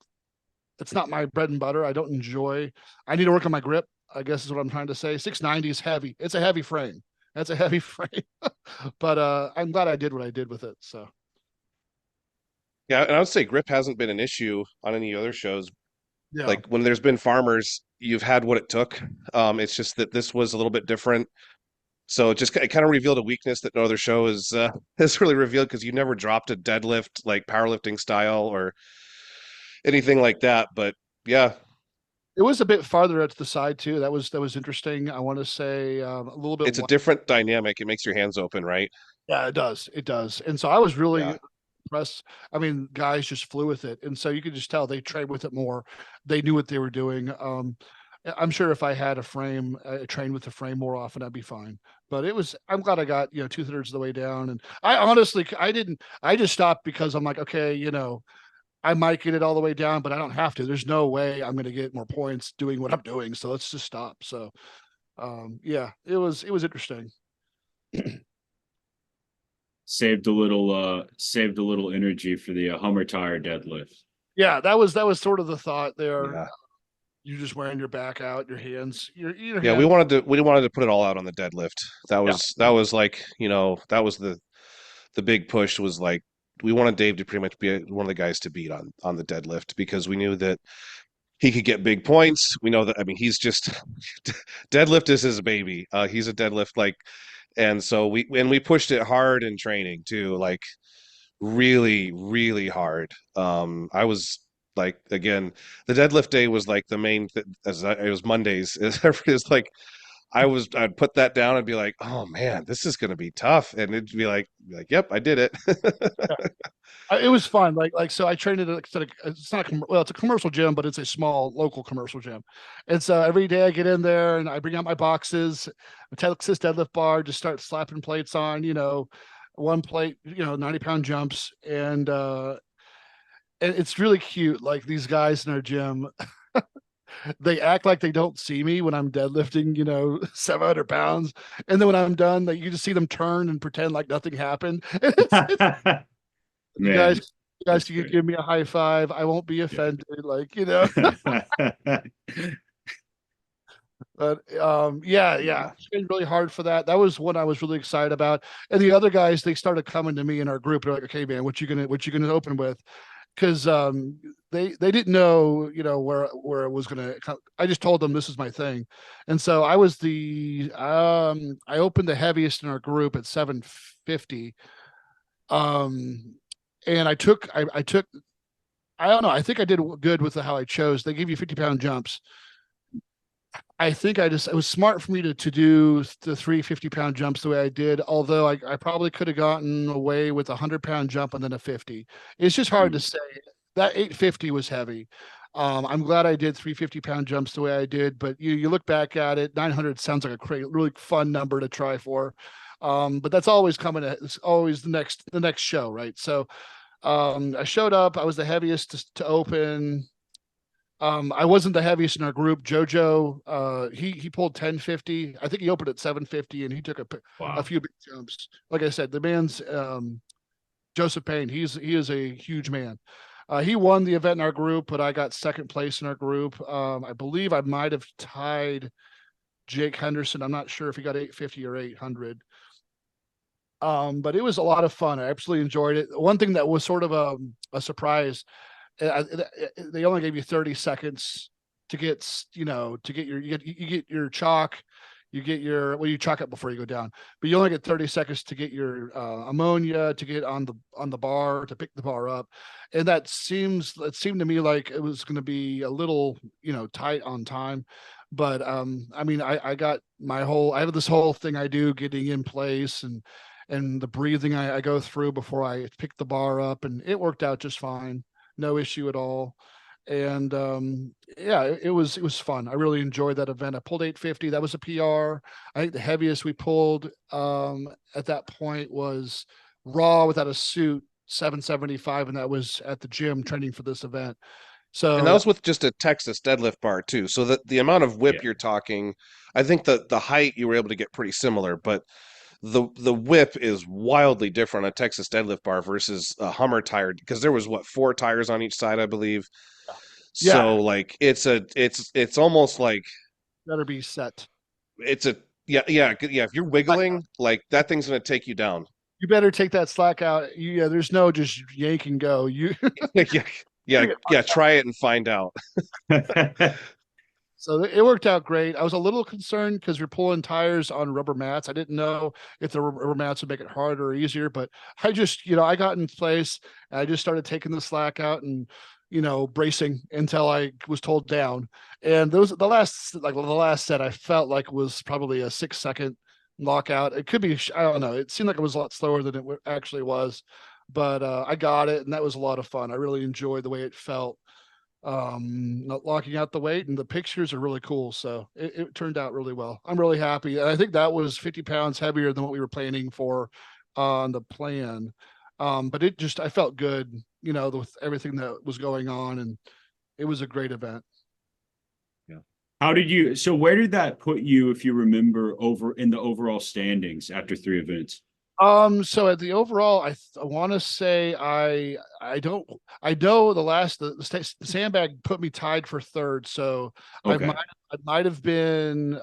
[SPEAKER 2] it's not my bread and butter. I don't enjoy. I need to work on my grip, I guess is what I'm trying to say. 690 is heavy. It's a heavy frame. That's a heavy frame. But I'm glad I did what I did with it. So
[SPEAKER 3] Yeah, and I would say grip hasn't been an issue on any other shows.
[SPEAKER 2] yeah,
[SPEAKER 3] Like when there's been farmers, you've had what it took. It's just that this was a little bit different. So it kind of revealed a weakness that no other show has really revealed, because you never dropped a deadlift like powerlifting style or anything like that. But yeah,
[SPEAKER 2] It was a bit farther out to the side too. That was interesting. I want to say a little bit.
[SPEAKER 3] it's a different dynamic. It makes your hands open, right?
[SPEAKER 2] Yeah, it does. It does. And so I was really
[SPEAKER 3] Yeah.
[SPEAKER 2] impressed. I mean, guys just flew with it. And so you could just tell they trained with it more. They knew what they were doing. I'm sure if I had a frame, trained with the frame more often, I'd be fine. But I'm glad I got, 2/3 of the way down. And I honestly, I just stopped because I'm like, okay, I might get it all the way down, but I don't have to. There's no way I'm going to get more points doing what I'm doing. So let's just stop. So, yeah, it was interesting.
[SPEAKER 1] Saved a little energy for the Hummer tire deadlift.
[SPEAKER 2] Yeah, that was sort of the thought there.
[SPEAKER 3] Yeah.
[SPEAKER 2] You're just wearing your back out, your hands.
[SPEAKER 3] Yeah, we wanted to put it all out on the deadlift. That was like, that was the big push, was like we wanted Dave to pretty much be one of the guys to beat on the deadlift, because we knew that he could get big points. We know that, I mean, he's just deadlift is his baby. He's a deadlift and so we pushed it hard in training too, like really, really hard. I was like, again, the deadlift day was like the main it was Mondays. It's like I'd put that down and be like, oh man, this is going to be tough. And it'd be like, yep, I did it.
[SPEAKER 2] It was fun. So I trained at it's not it's a commercial gym, but it's a small local commercial gym. And so every day I get in there and I bring out my boxes, a Texas deadlift bar, just start slapping plates on, one plate, 90-pound jumps. And it's really cute. Like these guys in our gym, they act like they don't see me when I'm deadlifting, 700 pounds. And then when I'm done, like you just see them turn and pretend like nothing happened. You guys can give me a high five. I won't be offended. But yeah, it's been really hard for that. That was one I was really excited about. And the other guys, they started coming to me in our group. They're like, okay, man, what you gonna open with? Because they didn't know, where it was gonna come. I just told them this is my thing. And so I was I opened the heaviest in our group at 750. And I took, I don't know. I think I did good with how I chose. They give you 50-pound jumps. I think it was smart for me to do the 350-pound jumps the way I did. Although I probably could have gotten away with a 100-pound jump and then a 50. It's just hard to say. That 850 was heavy. I'm glad I did 350-pound jumps the way I did, but you look back at it, 900 sounds like a really fun number to try for. But that's always it's always the next show, right? So I showed up. I was the heaviest to open. I wasn't the heaviest in our group. Jojo, he pulled 1050. I think he opened at 750, and he took a few big jumps. Like I said, the man's Joseph Payne. He is a huge man. He won the event in our group, but I got second place in our group. I believe I might have tied Jake Henderson. I'm not sure if he got 850 or 800. But it was a lot of fun. I absolutely enjoyed it. One thing that was sort of a surprise, they only gave you 30 seconds to get your chalk, you chalk up before you go down, but you only get 30 seconds to get your ammonia, to get on the bar, to pick the bar up. And it seemed to me like it was going to be a little, tight on time. But I mean, I have this whole thing I do getting in place and the breathing I go through before I pick the bar up, and it worked out just fine. No issue at all. And yeah, it was fun. I really enjoyed that event. I pulled 850. That was a PR. I think the heaviest we pulled at that point was raw without a suit, 775, and that was at the gym training for this event. So,
[SPEAKER 3] and that was with just a Texas deadlift bar too. So the amount of whip you're talking, I think the height you were able to get pretty similar, but the whip is wildly different on a Texas deadlift bar versus a Hummer tire, because there was 4 tires on each side, I believe.
[SPEAKER 2] Yeah.
[SPEAKER 3] So like it's almost like
[SPEAKER 2] better be set.
[SPEAKER 3] It's yeah. If you're wiggling, like that thing's gonna take you down.
[SPEAKER 2] You better take that slack out. There's no just yank and go.
[SPEAKER 3] yeah. Try it and find out.
[SPEAKER 2] So it worked out great. I was a little concerned because you're pulling tires on rubber mats. I didn't know if the rubber mats would make it harder or easier, but I just, I got in place and I just started taking the slack out and, bracing until I was told down. And the last set I felt like was probably a 6-second lockout. It could be, I don't know. It seemed like it was a lot slower than it actually was, but I got it. And that was a lot of fun. I really enjoyed the way it felt, not locking out the weight, and the pictures are really cool. So it turned out really well. I'm really happy. And I think that was 50 pounds heavier than what we were planning for on the plan. But I felt good, with everything that was going on, and it was a great event.
[SPEAKER 1] Yeah. So where did that put you, if you remember, over in the overall standings after 3 events?
[SPEAKER 2] So at the overall, I want to say I know the sandbag put me tied for third. So
[SPEAKER 1] Okay.
[SPEAKER 2] I might have been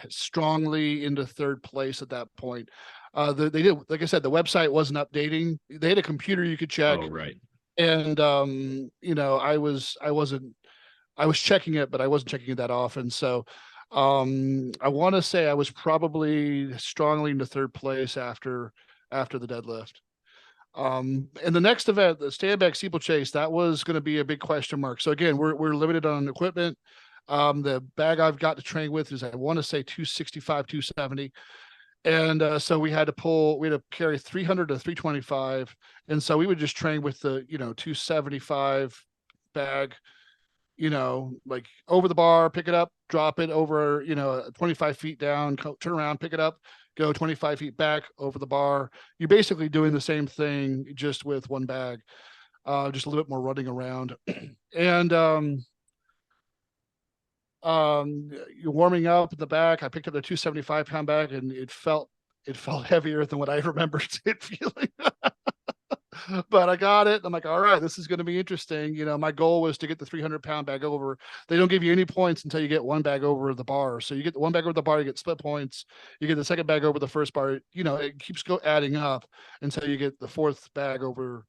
[SPEAKER 2] strongly into third place at that point. They did, like I said, the website wasn't updating. They had a computer you could check.
[SPEAKER 1] Oh, right.
[SPEAKER 2] And I was checking it, but I wasn't checking it that often. So I want to say I was probably strongly into third place after the deadlift. And the next event, the sandbag steeplechase, that was going to be a big question mark. So again, we're limited on equipment. The bag I've got to train with is, I want to say 265, 270. And so we had to carry 300 to 325. And so we would just train with the, 275 bag, like over the bar, pick it up, drop it over, 25 feet down, turn around, pick it up, go 25 feet back over the bar. You're basically doing the same thing, just with one bag, just a little bit more running around. And you're warming up in the back. I picked up the 275-pound bag, and it felt heavier than what I remembered it feeling. But I got it. I'm like, all right, this is going to be interesting. My goal was to get the 300-pound bag over. They don't give you any points until you get one bag over the bar. So you get the one bag over the bar, you get split points. You get the second bag over the first bar. It keeps adding up until you get the fourth bag over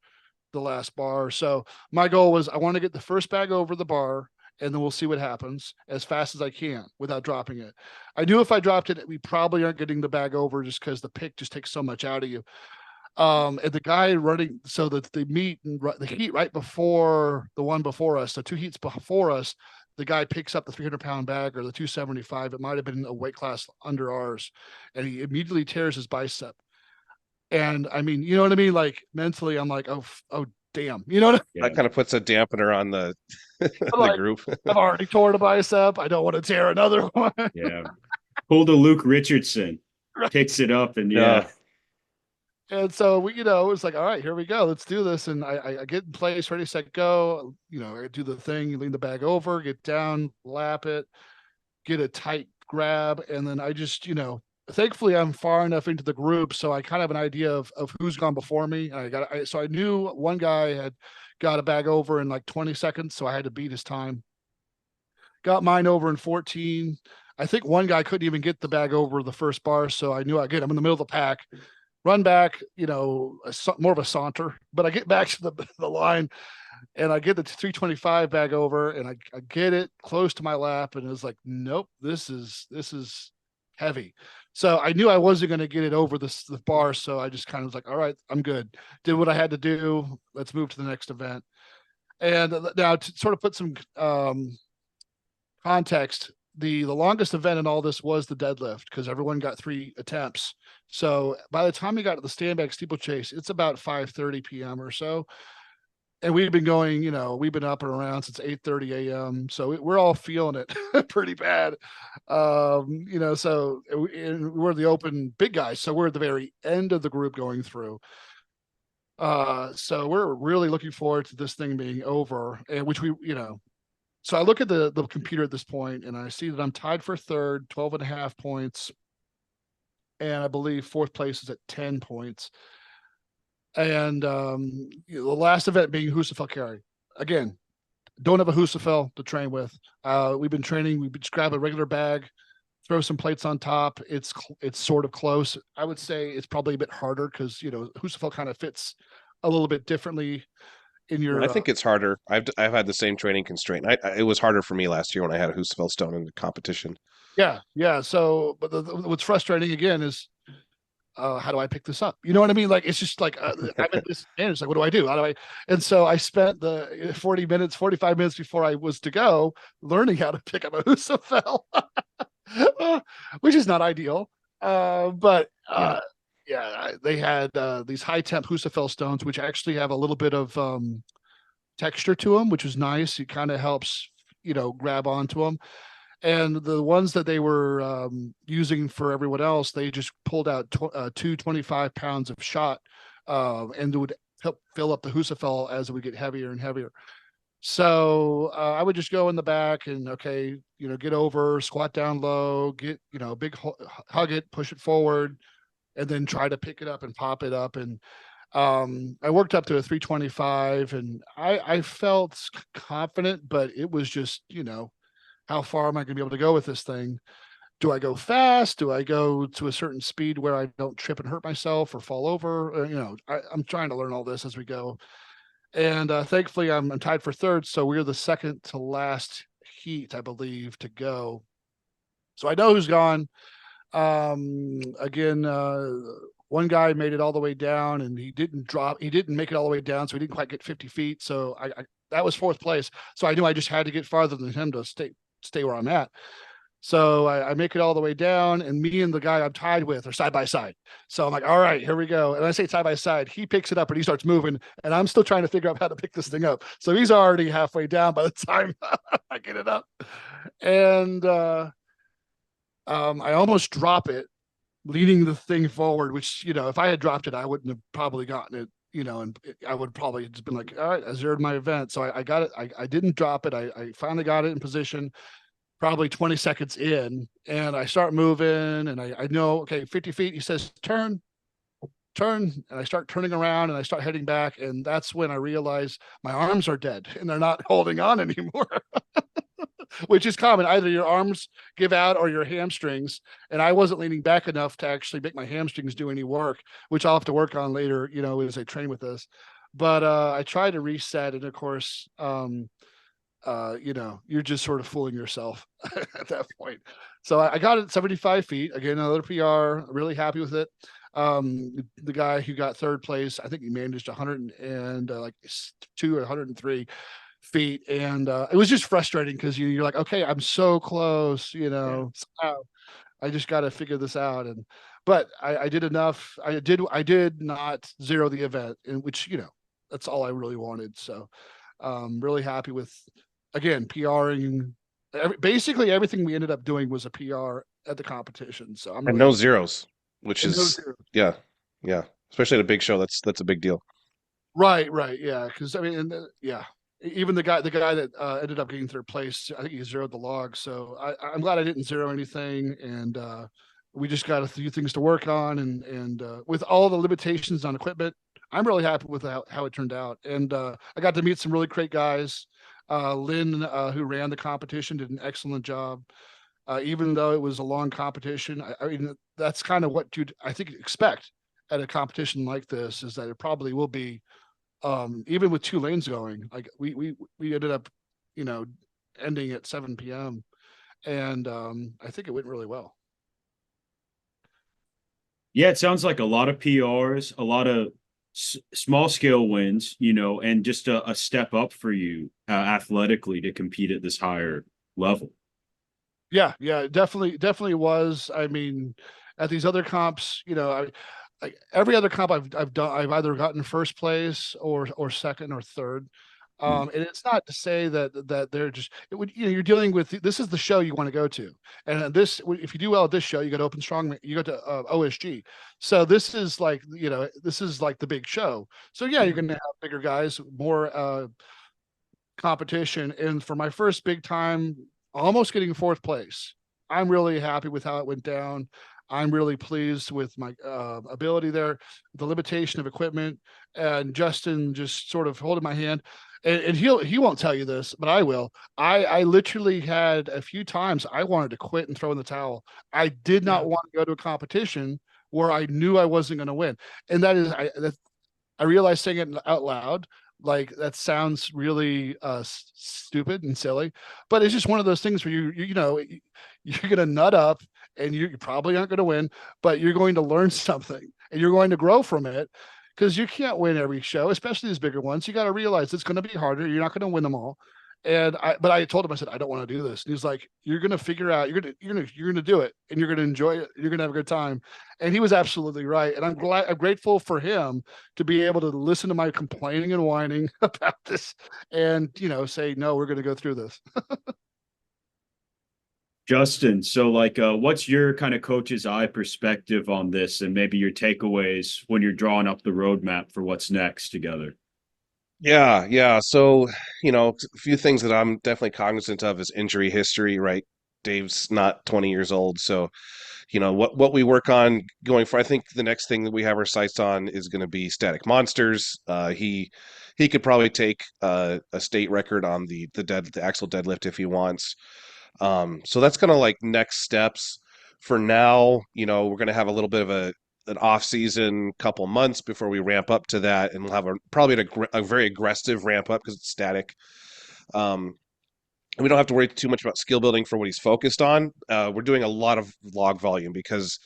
[SPEAKER 2] the last bar. So my goal was, I want to get the first bag over the bar, and then we'll see what happens as fast as I can without dropping it. I knew if I dropped it, we probably aren't getting the bag over, just because the pick just takes so much out of you. And the guy running, so that the heat right before the one before us, so 2 heats before us, the guy picks up the 300-pound bag, or the 275. It might have been a weight class under ours, and he immediately tears his bicep. And I mean, you know what I mean? Like, mentally, I'm like, oh damn, you know what I mean?
[SPEAKER 1] Yeah.
[SPEAKER 3] That kind of puts a dampener on the
[SPEAKER 2] Like,
[SPEAKER 3] group.
[SPEAKER 2] I've already torn a bicep. I don't want to tear another one.
[SPEAKER 1] Yeah. Pulled a Luke Richardson,
[SPEAKER 2] Right.
[SPEAKER 1] picks it up, and
[SPEAKER 3] Yeah.
[SPEAKER 2] And so we, it's like, all right, here we go. Let's do this. And I get in place, ready, set, go. I do the thing. You lean the bag over, get down, lap it, get a tight grab. And then I just, thankfully I'm far enough into the group, so I kind of have an idea of who's gone before me. So I knew one guy had got a bag over in like 20 seconds. So I had to beat his time. Got mine over in 14. I think one guy couldn't even get the bag over the first bar. So I knew I'm in the middle of the pack. Run back, more of a saunter, but I get back to the line, and I get the 325 bag over, and I get it close to my lap, and it's like, nope, this is heavy. So I knew I wasn't going to get it over the bar. So I just kind of was like, all right, I'm good. Did what I had to do. Let's move to the next event. And now, to sort of put some context, the longest event in all this was the deadlift, because everyone got 3 attempts. So by the time we got to the sandbag steeplechase, it's about 5:30 p.m. or so. And we've been going, we've been up and around since 8:30 a.m. So we're all feeling it pretty bad. So we're the open big guys. So we're at the very end of the group going through. So we're really looking forward to this thing being over, and which we, so I look at the computer at this point, and I see that I'm tied for third, 12.5 points. And I believe fourth place is at 10 points. And the last event being Husafell carry. Again, don't have a Husafell to train with. We've been training. We just grab a regular bag, throw some plates on top. It's sort of close. I would say it's probably a bit harder, because Husafell kind of fits a little bit differently in your.
[SPEAKER 3] I think it's harder. I've had the same training constraint. It was harder for me last year when I had a Husafell stone in the competition.
[SPEAKER 2] Yeah, yeah. So, but what's frustrating again is, how do I pick this up? You know what I mean? Like, it's just like, I'm at this advantage. Like, what do I do? How do I? And so I spent the 40 minutes, 45 minutes before I was to go learning how to pick up a Husafell, which is not ideal. But yeah, they had these high temp Husafell stones, which actually have a little bit of texture to them, which is nice. It kind of helps, grab onto them. And the ones that they were using for everyone else, they just pulled out 225 pounds of shot, and it would help fill up the Husafell as it would get heavier and heavier. So I would just go in the back and, okay, get over, squat down low, get, big hug it, push it forward, and then try to pick it up and pop it up. And I worked up to a 325, and I felt confident, but it was just, how far am I going to be able to go with this thing? Do I go fast? Do I go to a certain speed where I don't trip and hurt myself or fall over? I'm trying to learn all this as we go. And thankfully, I'm tied for third. So we're the second to last heat, I believe, to go. So I know who's gone. Again, one guy made it all the way down, and he didn't make it all the way down, so he didn't quite get 50 feet. So I that was fourth place. So I knew I just had to get farther than him to stay where I'm at. So I make it all the way down, and me and the guy I'm tied with are side by side. So I'm like, all right, here we go. And I say side by side, he picks it up and he starts moving, and I'm still trying to figure out how to pick this thing up. So he's already halfway down by the time I get it up. And I almost drop it, leading the thing forward, which, if I had dropped it, I wouldn't have probably gotten it, and I would probably just been like, all right, I zeroed my event. So I got it. I didn't drop it. I finally got it in position, probably 20 seconds in, and I start moving, and I know, okay, 50 feet, he says, turn, and I start turning around, and I start heading back. And that's when I realize my arms are dead and they're not holding on anymore. Which is common. Either your arms give out or your hamstrings. And I wasn't leaning back enough to actually make my hamstrings do any work, which I'll have to work on later, as I train with this. But I try to reset. And of course, you're just sort of fooling yourself at that point. So I got it at 75 feet. Again, another PR, really happy with it. The guy who got third place, I think he managed 102 or 103 feet. And it was just frustrating because you're like, okay, I'm so close, so I just got to figure this out. But I did enough. I did not zero the event, in which, that's all I really wanted. So really happy with, again, PRing. Basically everything we ended up doing was a PR at the competition. So I'm
[SPEAKER 3] and no zeros, which is,
[SPEAKER 2] no zeros.
[SPEAKER 3] Yeah. Especially at a big show. That's a big deal.
[SPEAKER 2] Right. Yeah. Cause I mean, even the guy that ended up getting third place, I think he zeroed the log. So I'm glad I didn't zero anything. And we just got a few things to work on. And with all the limitations on equipment, I'm really happy with how it turned out. And I got to meet some really great guys. Lynn, who ran the competition, did an excellent job. Even though it was a long competition, I mean, that's kind of what you'd, I think, expect at a competition like this, is that it probably will be, even with 2 lanes going, like we ended up, ending at 7 p.m. And I think it went really well.
[SPEAKER 1] Yeah, it sounds like a lot of PRs, a lot of small scale wins, and just a step up for you athletically to compete at this higher level.
[SPEAKER 2] Yeah, definitely was. I mean, at these other comps, every other comp I've done, I've either gotten first place or second or third. And it's not to say that they're just, you're dealing with, this is the show you want to go to. And this, if you do well at this show, you go to Open Strongman, you go to OSG. So this is like, this is like the big show. So yeah, you're going to have bigger guys, more competition. And for my first big time, almost getting fourth place, I'm really happy with how it went down. I'm really pleased with my ability there, the limitation of equipment, and Justin just sort of holding my hand. And he won't tell you this, but I will. I literally had a few times I wanted to quit and throw in the towel. I did not want to go to a competition where I knew I wasn't going to win. And that is, I realized, saying it out loud, Like that sounds really stupid and silly, but it's just one of those things where you're going to nut up and you probably aren't going to win, but you're going to learn something and you're going to grow from it because you can't win every show, especially these bigger ones. You got to realize it's going to be harder. You're not going to win them all. But I told him, I said, I don't want to do this. And he's like, you're going to figure out, you're going to do it and you're going to enjoy it. You're going to have a good time. And he was absolutely right. And I'm grateful for him to be able to listen to my complaining and whining about this and, say, no, we're going to go through this.
[SPEAKER 1] Justin, so like what's your kind of coach's eye perspective on this and maybe your takeaways when you're drawing up the roadmap for what's next together?
[SPEAKER 3] Yeah. So, a few things that I'm definitely cognizant of is injury history, right? Dave's not 20 years old, so what we work on going for. I think the next thing that we have our sights on is going to be static monsters. He could probably take a state record on the axle deadlift if he wants. So that's kind of like next steps. For now, we're going to have a little bit of an off season, couple months before we ramp up to that, and we'll have probably a very aggressive ramp up because it's static. And we don't have to worry too much about skill building for what he's focused on. We're doing a lot of log volume because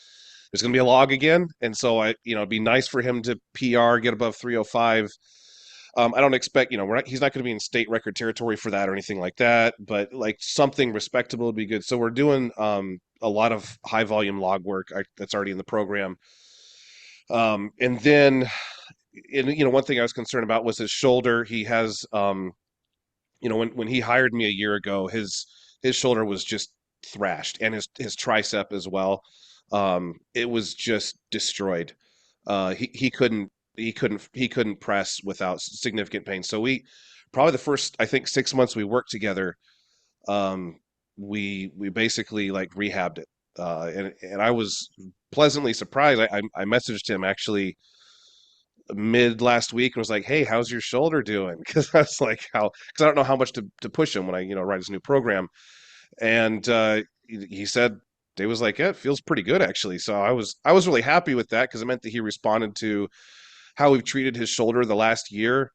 [SPEAKER 3] there's going to be a log again, and so it'd be nice for him to PR, get above 305. I don't expect, he's not going to be in state record territory for that or anything like that, but like something respectable would be good. So we're doing a lot of high volume log work that's already in the program. And then, one thing I was concerned about was his shoulder. He has, when he hired me a year ago, his shoulder was just thrashed, and his tricep as well. It was just destroyed. He couldn't press without significant pain. So we probably the first, I think, 6 months we worked together, we basically like rehabbed it. And I was pleasantly surprised. I messaged him actually mid last week and was like, "Hey, how's your shoulder doing?" Because I was like, because I don't know how much to push him when I write his new program. And he said, Dave was like, "Yeah, it feels pretty good actually." So I was really happy with that because it meant that he responded to how we've treated his shoulder the last year,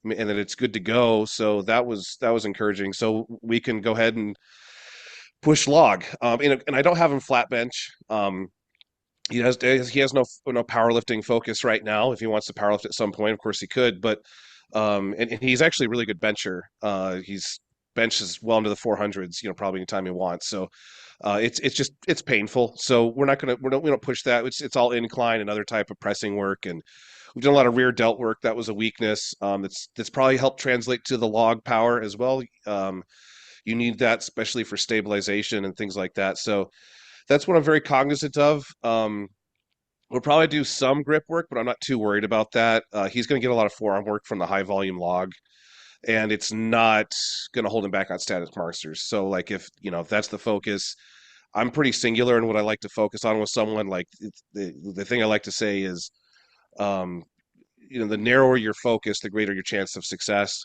[SPEAKER 3] and that it's good to go. So that was encouraging. So we can go ahead and push log. And I don't have him flat bench. He has no powerlifting focus right now. If he wants to powerlift at some point, of course he could. But and he's actually a really good bencher. He's benches well into the 400s. Probably anytime he wants. So it's painful. So we don't push that. It's all incline and other type of pressing work, and we've done a lot of rear delt work. That was a weakness. That's probably helped translate to the log power as well. You need that, especially for stabilization and things like that. So that's what I'm very cognizant of. We'll probably do some grip work, but I'm not too worried about that. He's going to get a lot of forearm work from the high volume log, and it's not going to hold him back on static monsters. So like if that's the focus, I'm pretty singular in what I like to focus on with someone. Like the thing I like to say is, the narrower your focus, the greater your chance of success.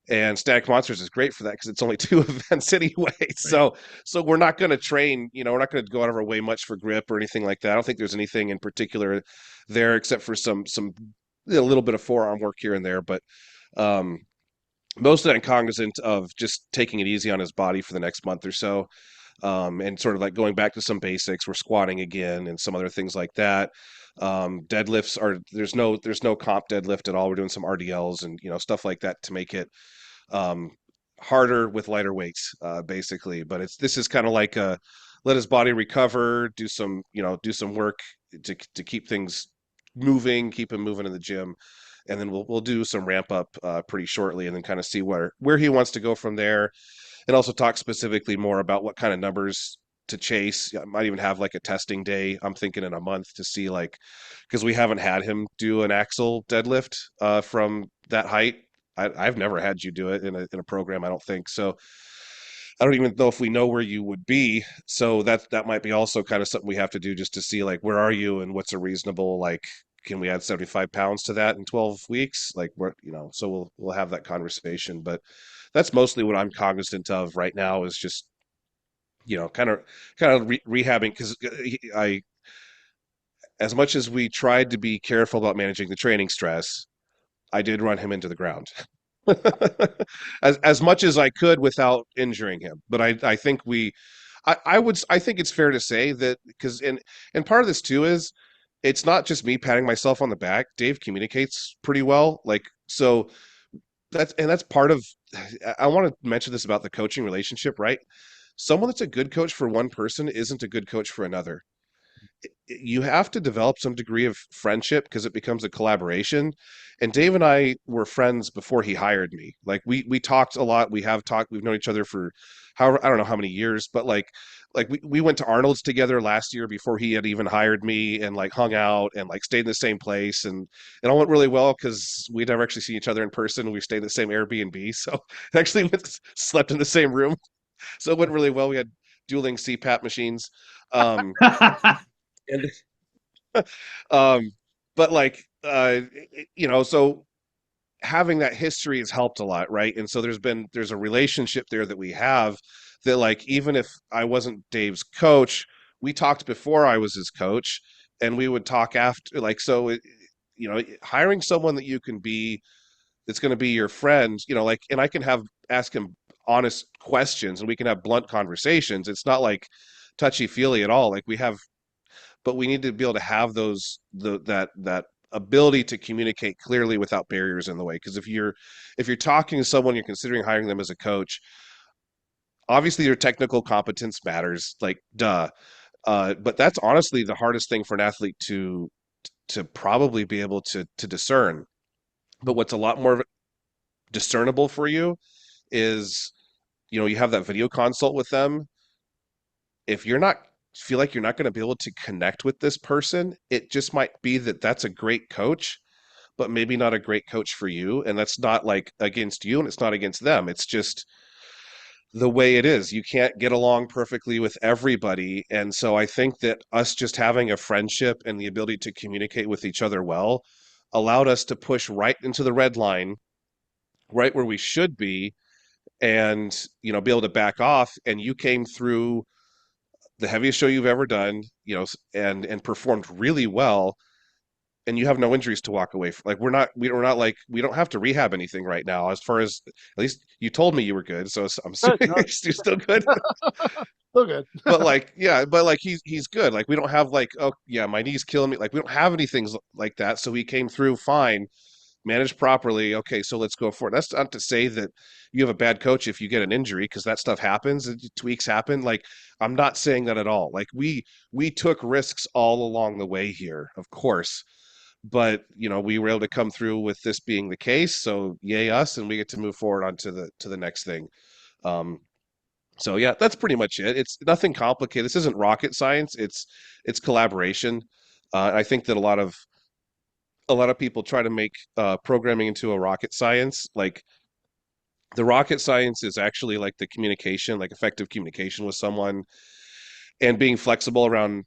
[SPEAKER 3] And Static Monsters is great for that because it's only 2 events anyway. Right. So we're not going to train, we're not going to go out of our way much for grip or anything like that. I don't think there's anything in particular there except for some a little bit of forearm work here and there. But mostly I'm cognizant of just taking it easy on his body for the next month or so. And sort of like going back to some basics. We're squatting again and some other things like that. Deadlifts there's no comp deadlift at all. We're doing some RDLs and stuff like that to make it harder with lighter weights, basically. But this is kind of like let his body recover, do some work to keep things moving, keep him moving in the gym, and then we'll do some ramp up pretty shortly, and then kind of see where he wants to go from there, and also talk specifically more about what kind of numbers to chase. I might even have like a testing day. I'm thinking in a month to see because we haven't had him do an axle deadlift from that height. I've never had you do it in a program. I don't think so. I don't even know if we know where you would be. So that might be also kind of something we have to do just to see where are you and what's a reasonable can we add 75 pounds to that in 12 weeks? So we'll have that conversation. But that's mostly what I'm cognizant of right now is just kind of rehabbing, because as much as we tried to be careful about managing the training stress, I did run him into the ground. As much as I could without injuring him. But I think I think it's fair to say that, because and part of this too is it's not just me patting myself on the back. Dave communicates pretty well. Like, so that's part of, I want to mention this about the coaching relationship, right? Someone that's a good coach for one person isn't a good coach for another. You have to develop some degree of friendship because it becomes a collaboration. And Dave and I were friends before he hired me. Like, we talked a lot. We've known each other for however, I don't know how many years, but like we went to Arnold's together last year before he had even hired me, and like hung out and like stayed in the same place, and it all went really well because we'd never actually seen each other in person. We stayed in the same Airbnb, so actually slept in the same room. So it went really well. We had dueling CPAP machines. Um, and um but like so having that history has helped a lot, right? And so there's a relationship there that we have, that like, even if I wasn't Dave's coach, we talked before I was his coach, and we would talk after, like, so hiring someone that you can be, that's going to be your friend, like, and I can ask him honest questions, and we can have blunt conversations. It's not like touchy feely at all. Like, but we need to be able to have that ability to communicate clearly without barriers in the way. Because if you're talking to someone, you're considering hiring them as a coach, obviously your technical competence matters, like, duh. But that's honestly the hardest thing for an athlete to probably be able to discern. But what's a lot more discernible for you is, you have that video consult with them. If you're not feel like you're not going to be able to connect with this person, it just might be that that's a great coach, but maybe not a great coach for you. And that's not like against you, and it's not against them. It's just the way it is. You can't get along perfectly with everybody. And so I think that us just having a friendship and the ability to communicate with each other well allowed us to push right into the red line, right where we should be, and be able to back off. And you came through the heaviest show you've ever done, and performed really well, and you have no injuries to walk away from. Like, we're not like, we don't have to rehab anything right now, as far as, at least you told me you were good, so I'm assuming you're still good.
[SPEAKER 2] So good.
[SPEAKER 3] But like, yeah, but like, he's good. Like, we don't have like, oh yeah, my knee's killing me. Like, we don't have any things like that. So he came through fine, managed properly. Okay, so let's go for it. That's not to say that you have a bad coach if you get an injury, because that stuff happens, tweaks happen. Like, I'm not saying that at all. Like, we took risks all along the way here, of course, but we were able to come through with this being the case. So yay us, and we get to move forward on to the next thing. So yeah, that's pretty much it. It's nothing complicated. This isn't rocket science. It's collaboration. I think that a lot of people try to make programming into a rocket science. Like, the rocket science is actually like the communication, like effective communication with someone, and being flexible around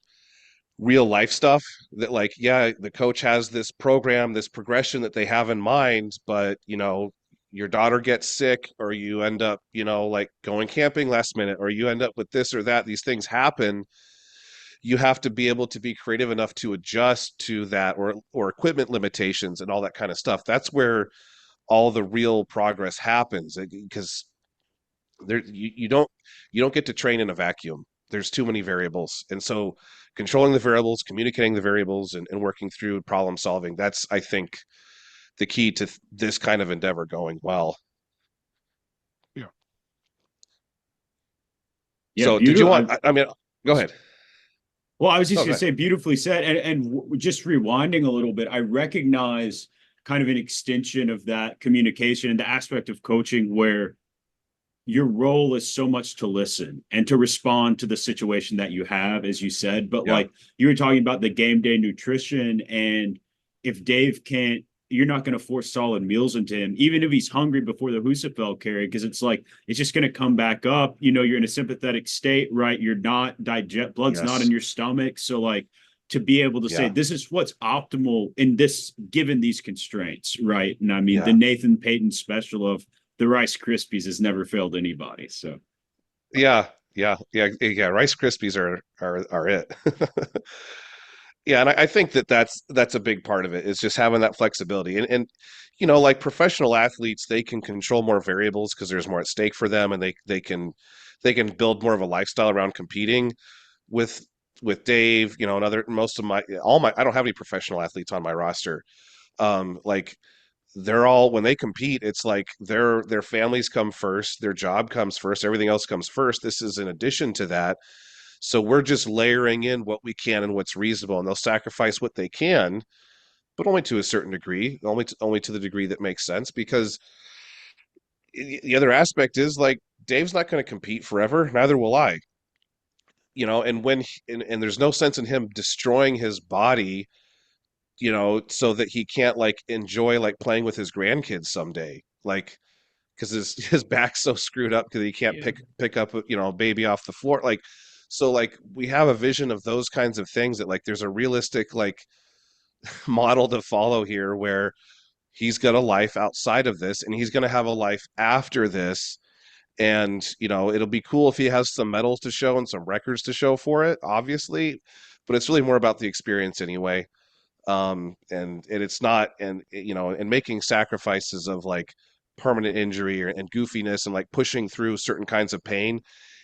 [SPEAKER 3] real life stuff. That, like, yeah, the coach has this program, this progression that they have in mind, but your daughter gets sick, or you end up, like, going camping last minute, or you end up with this or that. These things happen. You have to be able to be creative enough to adjust to that, or equipment limitations and all that kind of stuff. That's where all the real progress happens, because you don't get to train in a vacuum. There's too many variables. And so controlling the variables, communicating the variables, and working through problem solving, that's, I think, the key to this kind of endeavor going well.
[SPEAKER 2] Yeah.
[SPEAKER 1] Yeah,
[SPEAKER 3] So did you want, I mean, go ahead.
[SPEAKER 1] Well, I was just going to say, beautifully said. And just rewinding a little bit, I recognize kind of an extension of that communication and the aspect of coaching where your role is so much to listen and to respond to the situation that you have, as you said. But like, you were talking about the game day nutrition, and if Dave can't, you're not going to force solid meals into him, even if he's hungry before the Husafell carry, because it's like, it's just going to come back up. You're in a sympathetic state, right? You're not blood's not in your stomach. So like, to be able to say, this is what's optimal in this, given these constraints, right? And I mean, the Nathan Payton special of the Rice Krispies has never failed anybody. So
[SPEAKER 3] yeah. Rice Krispies are it. Yeah, and I think that that's a big part of it is just having that flexibility. And like professional athletes, they can control more variables because there's more at stake for them, and they can build more of a lifestyle around competing. With Dave, and other most of my all my I don't have any professional athletes on my roster. Like they're all when they compete, it's like their families come first, their job comes first, everything else comes first. This is in addition to that. So we're just layering in what we can and what's reasonable, and they'll sacrifice what they can, but only to a certain degree, only to the degree that makes sense. Because the other aspect is like Dave's not going to compete forever, neither will I. And there's no sense in him destroying his body, so that he can't like enjoy like playing with his grandkids someday, like because his back's so screwed up because he can't
[SPEAKER 1] Yeah.
[SPEAKER 3] pick up a baby off the floor, like. So like we have a vision of those kinds of things that like there's a realistic like model to follow here where he's got a life outside of this and he's going to have a life after this. And it'll be cool if he has some medals to show and some records to show for it, obviously, but it's really more about the experience anyway. And it's not, and making sacrifices of like permanent injury and goofiness and like pushing through certain kinds of pain,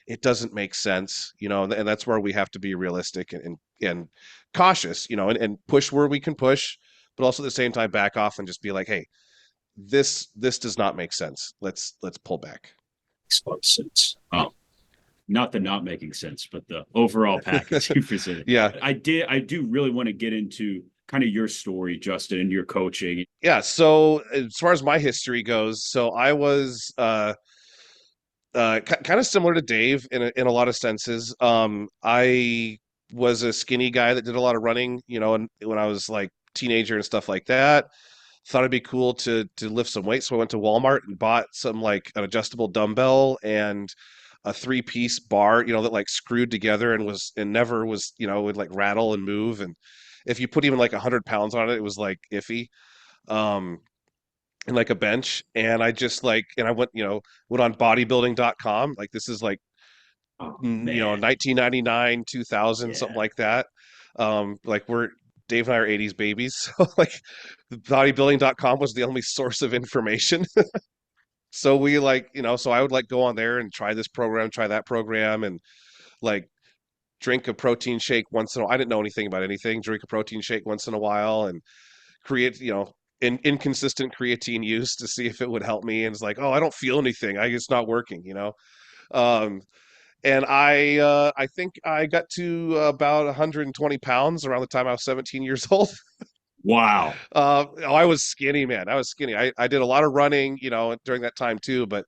[SPEAKER 3] it doesn't make sense, and that's where we have to be realistic and cautious, and push where we can push, but also at the same time back off and just be like, hey, this does not make sense. Let's pull back.
[SPEAKER 1] Makes a lot of sense. Not the not making sense, but the overall package you presented.
[SPEAKER 3] Yeah.
[SPEAKER 1] I do really want to get into kind of your story, Justin, and your coaching.
[SPEAKER 3] Yeah. So as far as my history goes, so I was kind of similar to Dave in a lot of senses. I was a skinny guy that did a lot of running, and when I was like teenager and stuff like that. Thought it'd be cool to lift some weights, so I went to Walmart and bought some like an adjustable dumbbell and a 3-piece bar, that like screwed together and never was, would like rattle and move. And if you put even like 100 pounds on it, it was like iffy. Um, and like a bench. And I just like, and I went on bodybuilding.com. Like this is like,
[SPEAKER 1] Oh man,
[SPEAKER 3] 1999, 2000, something
[SPEAKER 1] yeah.
[SPEAKER 3] like that. Like Dave and I are 80s babies. So like bodybuilding.com was the only source of information. So we like, so I would like go on there and try this program, try that program, and like drink a protein shake once in a while. I didn't know anything about anything. Drink a protein shake once in a while and create, inconsistent creatine use to see if it would help me. And it's like, oh, I don't feel anything. It's not working. Um, and I think I got to about 120 pounds around the time I was 17 years old.
[SPEAKER 1] Wow.
[SPEAKER 3] I was skinny, man. I was skinny. I did a lot of running, during that time too. But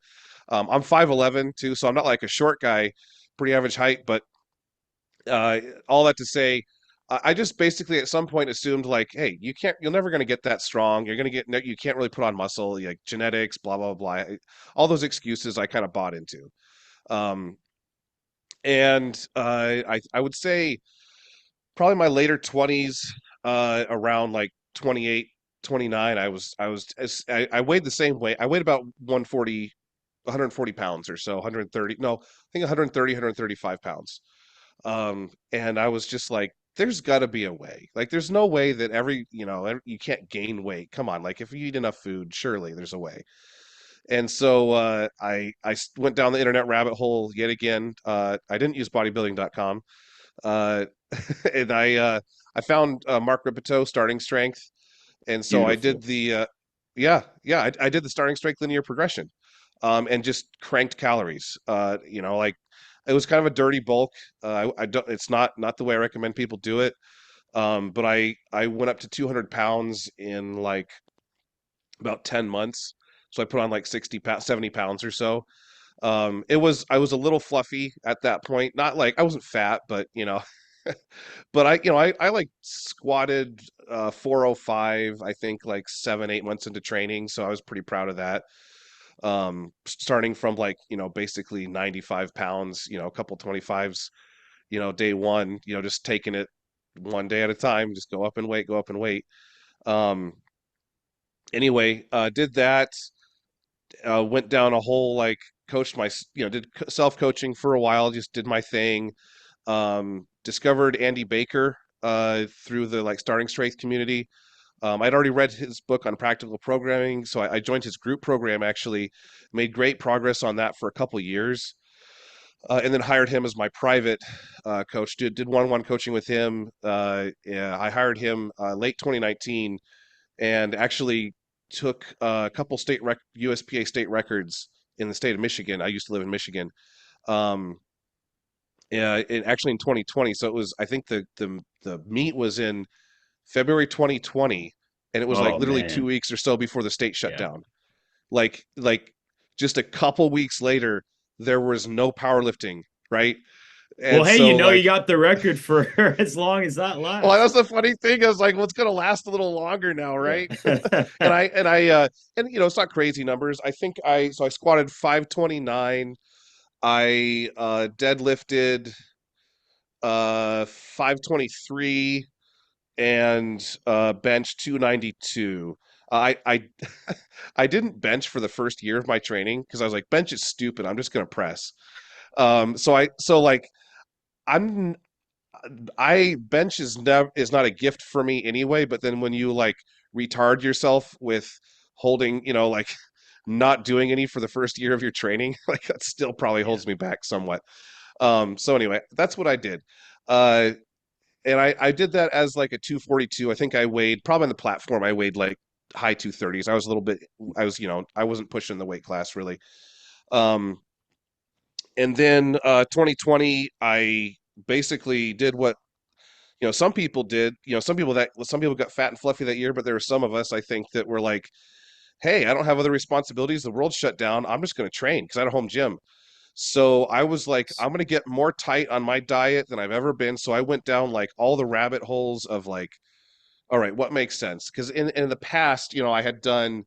[SPEAKER 3] I'm 5'11" too, so I'm not like a short guy, pretty average height. But uh, all that to say, I just basically at some point assumed like, hey, you're never going to get that strong. You can't really put on muscle, like genetics, blah blah blah. All those excuses I kind of bought into. Um, and I would say probably my later 20s, around like 28, 29, I weighed the same weight. I weighed about 140 pounds or so, 130, no, I think 130, 135 pounds. And I was just like, there's got to be a way. Like, there's no way that you can't gain weight. Come on, like if you eat enough food, surely there's a way. And so I went down the internet rabbit hole yet again. I didn't use bodybuilding.com. Uh, and I found Mark Rippetoe starting strength, and so I did
[SPEAKER 1] Beautiful.
[SPEAKER 3] the I did the starting strength linear progression, and just cranked calories. Like it was kind of a dirty bulk. I don't. It's not the way I recommend people do it. But I went up to 200 pounds in like about 10 months. So I put on like 60 pounds, 70 pounds or so. I was a little fluffy at that point. Not like I wasn't fat, but but I like squatted 405, I think like 7, 8 months into training. So I was pretty proud of that. Starting from like, basically 95 pounds, a couple 25s, day one, just taking it one day at a time, just go up in weight, go up in weight. Um, anyway, did that, went down a whole like coached my, did self coaching for a while, just did my thing. Discovered Andy Baker, through the like starting strength community. I'd already read his book on practical programming, so I joined his group program. Actually, made great progress on that for a couple years, and then hired him as my private coach. Did one-on-one coaching with him. Yeah, I hired him late 2019, and actually took a couple USPA state records in the state of Michigan. I used to live in Michigan. Um, actually in 2020. So it was, I think the meet was in February 2020, and it was like
[SPEAKER 1] Oh
[SPEAKER 3] literally 2
[SPEAKER 1] man.
[SPEAKER 3] weeks or so before the state shut
[SPEAKER 1] Yeah.
[SPEAKER 3] down. Like just a couple weeks later, there was no powerlifting, right?
[SPEAKER 1] Well,
[SPEAKER 3] And
[SPEAKER 1] hey,
[SPEAKER 3] so
[SPEAKER 1] you
[SPEAKER 3] like,
[SPEAKER 1] got the record for as long as that
[SPEAKER 3] well, that's
[SPEAKER 1] lasts.
[SPEAKER 3] the funny thing. I was like, well, it's gonna last a little longer now,
[SPEAKER 1] Yeah.
[SPEAKER 3] right? And it's not crazy numbers. I think I squatted 529. I deadlifted 523 and bench 292. I I didn't bench for the first year of my training because I was like, bench is stupid. I'm just gonna press. So like I'm I bench is not a gift for me anyway. But then when you like retard yourself with holding, like not doing any for the first year of your training, like that still probably
[SPEAKER 1] Yeah.
[SPEAKER 3] holds me back somewhat. So anyway, that's what I did. Uh, and I did that as like a 242. I think I weighed probably on the platform. I weighed like high 230s. I was a little bit. I wasn't pushing the weight class really. Um, and then 2020, I basically did what some people did. Some people got fat and fluffy that year, but there were some of us I think that were like, hey, I don't have other responsibilities. The world shut down. I'm just going to train because I had a home gym. So I was like, I'm going to get more tight on my diet than I've ever been. So I went down like all the rabbit holes of like, all right, what makes sense? Because in the past, I'd done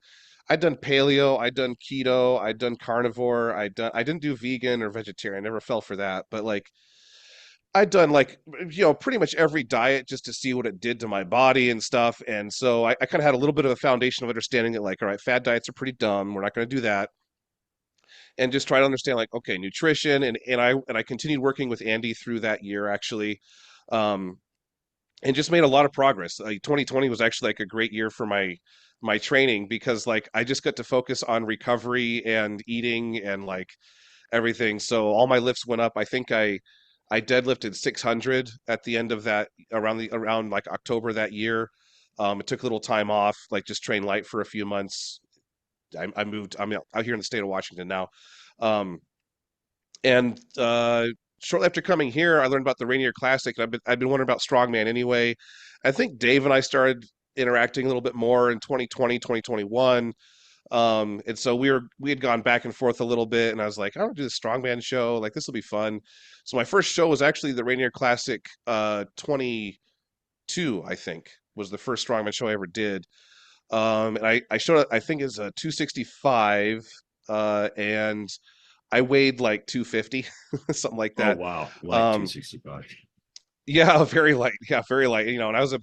[SPEAKER 3] paleo, I'd done keto, I'd done carnivore, I didn't do vegan or vegetarian. I never fell for that. But like I'd done like, pretty much every diet just to see what it did to my body and stuff. And so I kind of had a little bit of a foundation of understanding that like, all right, fad diets are pretty dumb. We're not going to do that. And just try to understand like, okay, nutrition. And I continued working with Andy through that year actually. Um, and just made a lot of progress. Like 2020 was actually like a great year for my training because like I just got to focus on recovery and eating and like everything. So all my lifts went up. I think I deadlifted 600 at the end of that around like October that year. It took a little time off, like just train light for a few months. I moved. I'm out here in the state of Washington now. Um, and shortly after coming here, I learned about the Rainier Classic, and I've been wondering about strongman anyway. I think Dave and I started interacting a little bit more in 2020, 2021. And so we had gone back and forth a little bit, and I was like, I want to do this strongman show. Like this will be fun. So my first show was actually the Rainier Classic 22, I think, was the first strongman show I ever did. And I showed up, I think it's a 265, and I weighed like 250, something like
[SPEAKER 1] Oh
[SPEAKER 3] that.
[SPEAKER 1] wow. Like
[SPEAKER 3] Um,
[SPEAKER 1] 265.
[SPEAKER 3] yeah, very light. Yeah, very light. And I was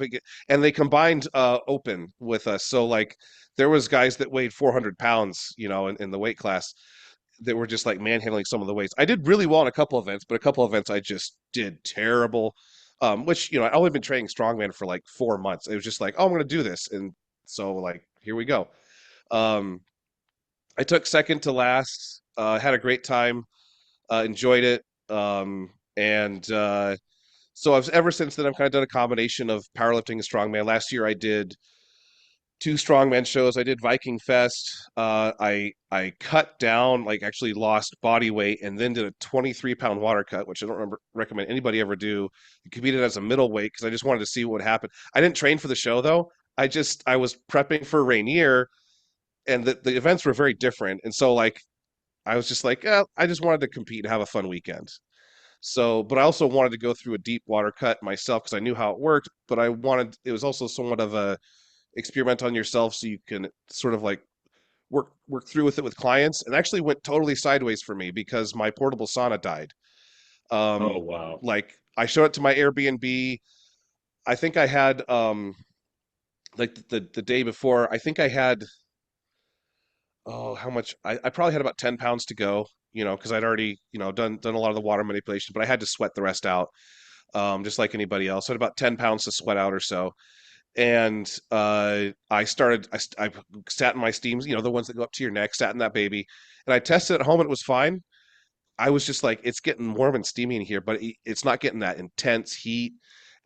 [SPEAKER 3] and they combined open with us. So like there was guys that weighed 400 pounds, in the weight class that were just like manhandling some of the weights. I did really well in a couple events, but a couple events I just did terrible. Which, I'd only been training strongman for like 4 months. It was just like, oh, I'm going to do this. And so like, here we go. Um, I took second to last, had a great time, enjoyed it. And So I've ever since then I've kind of done a combination of powerlifting and strongman. Last year I did two strongman shows. I did Viking Fest. I cut down, like actually lost body weight, and then did a 23-pound water cut, which I don't recommend anybody ever do. I competed as a middleweight because I just wanted to see what would happen. I didn't train for the show though. I was prepping for Rainier, and the events were very different. And so like I was just like, I just wanted to compete and have a fun weekend. So, but I also wanted to go through a deep water cut myself because I knew how it worked. But it was also somewhat of a experiment on yourself so you can sort of like work through with it with clients. And actually went totally sideways for me because my portable sauna died.
[SPEAKER 1] Oh
[SPEAKER 3] Um,
[SPEAKER 1] wow.
[SPEAKER 3] like I showed it to my Airbnb. I think I had like the day before, I think I had, oh, how much? I probably had about 10 pounds to go, because I'd already, done a lot of the water manipulation, but I had to sweat the rest out. just like anybody else. I had about 10 pounds to sweat out or so. And I started, I sat in my steams, the ones that go up to your neck, sat in that baby. And I tested at home and it was fine. I was just like, it's getting warm and steamy in here, but it's not getting that intense heat.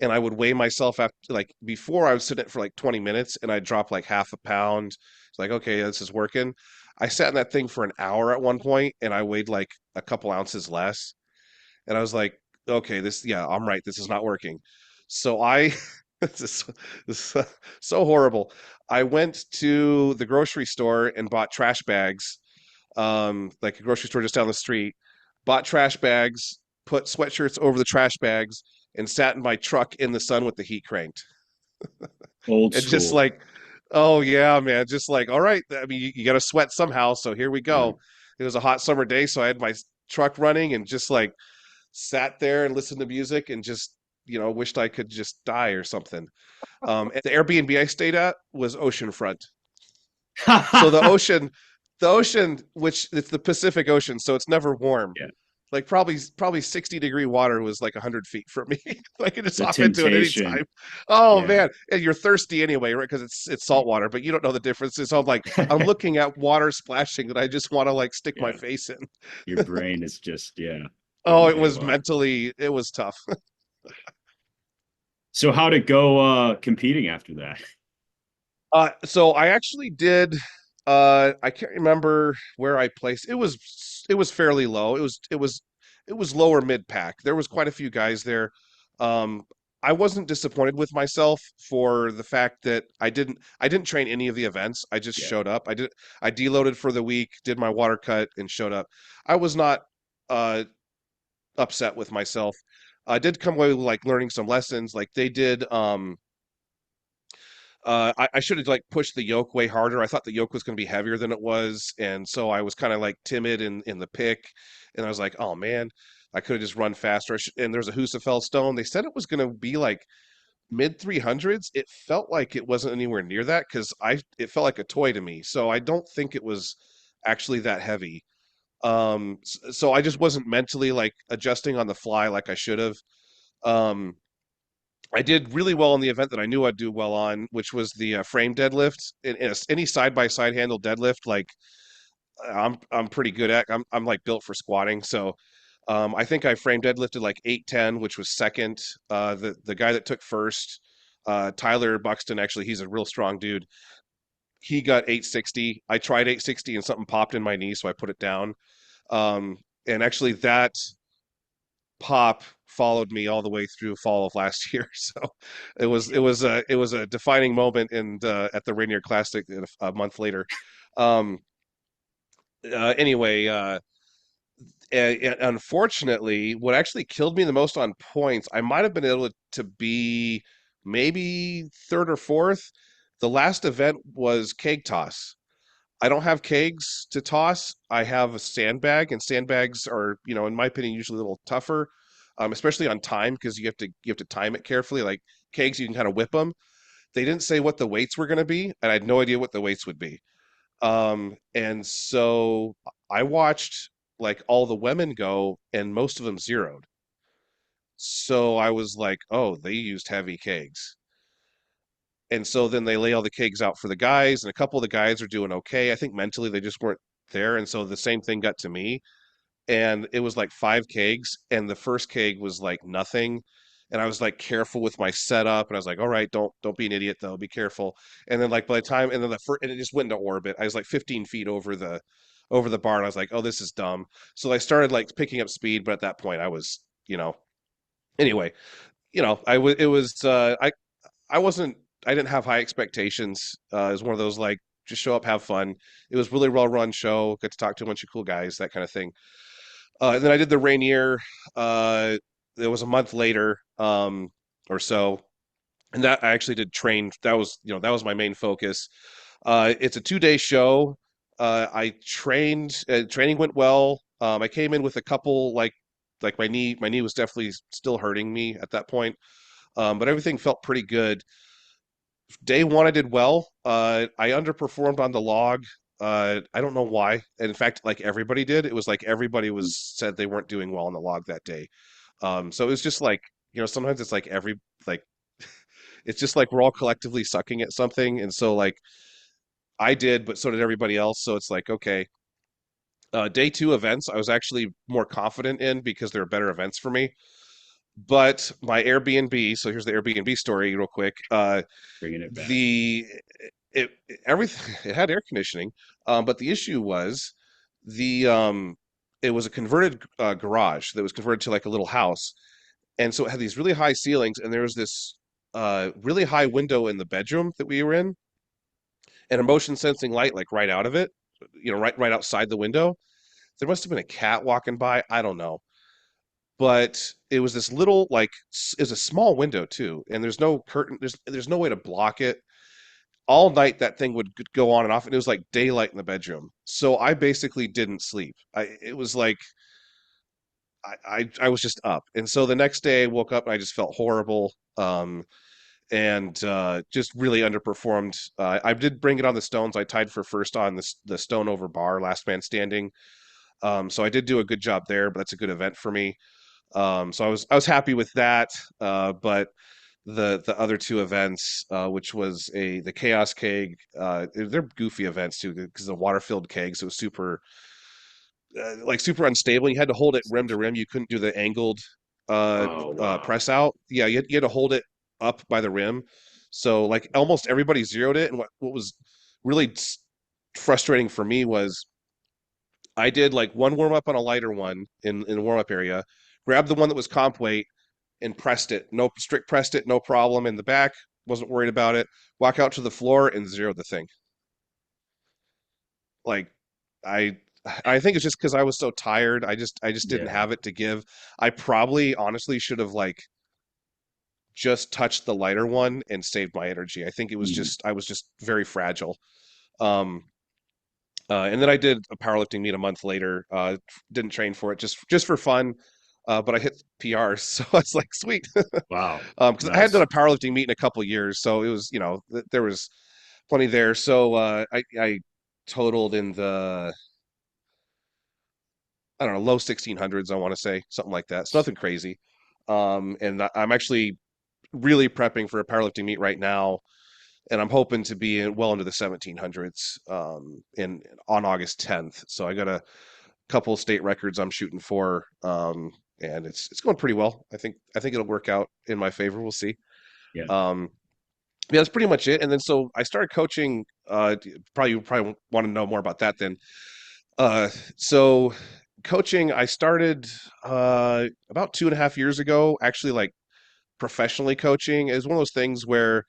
[SPEAKER 3] And I would weigh myself after, like, before I was sitting it for like 20 minutes and I'd drop like half a pound. It's like, okay, this is working. I sat in that thing for an hour at one point and I weighed like a couple ounces less. And I was like, okay, yeah, I'm right. This is not working. So this is so horrible. I went to the grocery store and bought trash bags, like a grocery store just down the street, bought trash bags, put sweatshirts over the trash bags, and sat in my truck in the sun with the heat cranked.
[SPEAKER 1] Old
[SPEAKER 3] And just
[SPEAKER 1] school.
[SPEAKER 3] like, oh yeah, man, just like, all right. I mean, you got to sweat somehow. So here we
[SPEAKER 1] Right.
[SPEAKER 3] go. It was a hot summer day. So I had my truck running and just like sat there and listened to music and just, wished I could just die or something. And the Airbnb I stayed at was oceanfront. So the ocean, which it's the Pacific Ocean, so it's never warm.
[SPEAKER 1] Yeah.
[SPEAKER 3] Like probably 60-degree water was like 100 feet from me. I could just
[SPEAKER 1] The
[SPEAKER 3] hop into it
[SPEAKER 1] temptation.
[SPEAKER 3] anytime. Oh
[SPEAKER 1] Yeah.
[SPEAKER 3] man, and you're thirsty anyway, right? Because it's salt water, but you don't know the differences. So I'm looking at water splashing that I just want to like stick my
[SPEAKER 1] Yeah.
[SPEAKER 3] face in.
[SPEAKER 1] Your brain is just,
[SPEAKER 3] Oh,
[SPEAKER 1] going
[SPEAKER 3] it was
[SPEAKER 1] haywire.
[SPEAKER 3] mentally, it was tough.
[SPEAKER 1] So how'd it go competing after that?
[SPEAKER 3] So I actually did. I can't remember where I placed. It was fairly low. It was lower mid pack. There was quite a few guys there. Um, I wasn't disappointed with myself for the fact that I didn't train any of the events. I just
[SPEAKER 1] Yeah.
[SPEAKER 3] showed up. I deloaded for the week, did my water cut, and showed up. I was not uh upset with myself. I did come away with like learning some lessons. Like they did. I should have like pushed the yoke way harder. I thought the yoke was going to be heavier than it was, and so I was kind of like timid in the pick. And I was like, oh man, I could have just run faster. And there's a Husafell stone. They said it was going to be like mid 300s. It felt like it wasn't anywhere near that because it felt like a toy to me. So I don't think it was actually that heavy. So I just wasn't mentally like adjusting on the fly like I should have. Um, I did really well in the event that I knew I'd do well on, which was the frame deadlift. Any side by side handle deadlift, like I'm pretty good at. I'm like built for squatting, so I think I frame deadlifted like 810, which was second. The guy that took first, Tyler Buxton, actually, he's a real strong dude. He got 860. I tried 860 and something popped in my knee, so I put it down. And actually, that pop followed me all the way through fall of last year. So it was a defining moment and at the Rainier Classic a month later. Um, anyway, and unfortunately, what actually killed me the most on points, I might have been able to be maybe third or fourth. The last event was keg toss. I don't have kegs to toss. I have a sandbag, and sandbags are, in my opinion, usually a little tougher, especially on time because you have to time it carefully. Like kegs, you can kind of whip them. They didn't say what the weights were going to be, and I had no idea what the weights would be. And so I watched like all the women go, and most of them zeroed. So I was like, oh, they used heavy kegs. And so then they lay all the kegs out for the guys, and a couple of the guys are doing okay. I think mentally they just weren't there. And so the same thing got to me. And it was like 5 kegs, and the first keg was like nothing. And I was like careful with my setup, and I was like, all right, don't be an idiot though, be careful. And then like by the time and then the first and it just went into orbit. I was like 15 feet over the bar, and I was like, oh, this is dumb. So I started like picking up speed, but at that point I was, anyway, it was I wasn't I didn't have high expectations. It was one of those like just show up, have fun. It was really well run show. Got to talk to a bunch of cool guys, that kind of thing. And then I did the Rainier. Uh, it was a month later, or so, and that I actually did train. That was my main focus. It's a 2-day show. I trained. Training went well. I came in with a couple like my knee was definitely still hurting me at that point. But everything felt pretty good. Day one, I did well. I underperformed on the log. I don't know why. And in fact, like everybody did, it was like everybody was said they weren't doing well on the log that day. So it was just like sometimes it's like like it's just like we're all collectively sucking at something. And so like I did, but so did everybody else. So it's like, okay, day two events, I was actually more confident in because there are better events for me. But my Airbnb, so here's the Airbnb story real quick.
[SPEAKER 1] Bringing it back.
[SPEAKER 3] The it everything it had air conditioning, but the issue was the it was a converted garage that was converted to like a little house, and so it had these really high ceilings, and there was this really high window in the bedroom that we were in, and a motion sensing light like right out of it, right outside the window. There must have been a cat walking by. I don't know, but it was this little like is a small window too, and there's no curtain. There's no way to block it. All night that thing would go on and off, and it was like daylight in the bedroom. So I basically didn't sleep. It was like I was just up, and so the next day I woke up and I just felt horrible. And just really underperformed. I did bring it on the stones. I tied for first on the stone over bar, last man standing. So I did do a good job there, but that's a good event for me. So I was happy with that. But the other two events, which was the Chaos Keg, they're goofy events too because the water filled kegs. It was super unstable. You had to hold it rim to rim. You couldn't do the angled
[SPEAKER 1] Oh, wow.
[SPEAKER 3] press out. Yeah, you had to hold it up by the rim. So like almost everybody zeroed it. And what was really frustrating for me was I did like one warm up on a lighter one in the warm up area, grabbed the one that was comp weight and pressed it. No strict pressed it, no problem in the back. Wasn't worried about it. Walk out to the floor and zeroed the thing. Like I I think it's just because I was so tired. I just didn't
[SPEAKER 1] Yeah.
[SPEAKER 3] have it to give. I probably honestly should have like just touched the lighter one and saved my energy. I think it was
[SPEAKER 1] Mhm.
[SPEAKER 3] just I was just very fragile. Um, and then I did a powerlifting meet a month later. Didn't train for it, just for fun. But I hit PRs, so I was like, sweet.
[SPEAKER 1] Wow.
[SPEAKER 3] Because I hadn't done
[SPEAKER 1] Nice.
[SPEAKER 3] a powerlifting meet in a couple years, so it was there was plenty there. So I totaled in the I don't know low 1600s. I want to say something like that. It's nothing crazy. And I'm actually really prepping for a powerlifting meet right now, and I'm hoping to be well into the 1700s in on August 10th. So I got a couple state records I'm shooting for, and it's going pretty well. I think it'll work out in my favor. We'll see.
[SPEAKER 1] Yeah.
[SPEAKER 3] Um, yeah, that's pretty much it. And then so I started coaching. You probably want to know more about that then. So coaching, I started about 2.5 years ago. Actually, like professionally coaching is one of those things where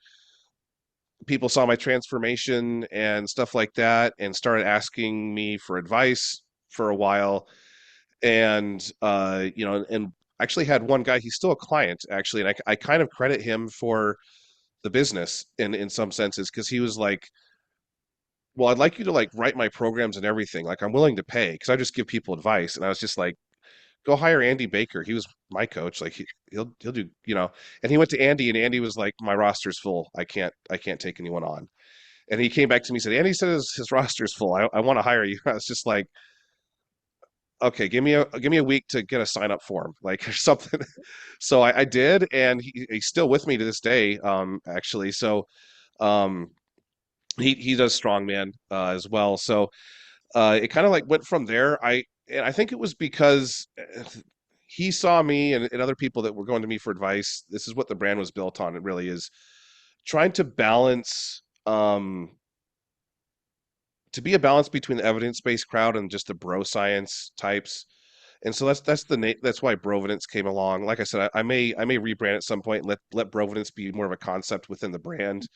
[SPEAKER 3] people saw my transformation and stuff like that and started asking me for advice for a while. And and actually had one guy, he's still a client actually, and I kind of credit him for the business in some senses because he was like, well, I'd like you to like write my programs and everything, like I'm willing to pay because I just give people advice. And I was just like, go hire Andy Baker. He was my coach. Like he'll do, and he went to Andy and Andy was like, my roster's full. I can't take anyone on. And he came back to me and said, Andy said his roster's full. I want to hire you. I was just like, okay, give me a week to get a sign up form, like or something. So I did, and he's still with me to this day, actually. So um, he does strongman as well. So it kind of like went from there. I think it was because he saw me and other people that were going to me for advice. This is what the brand was built on. It really is trying to balance. To be a balance between the evidence-based crowd and just the bro science types. And so that's why Brovidence came along. Like I said, I may rebrand at some point and let Brovidence be more of a concept within the brand.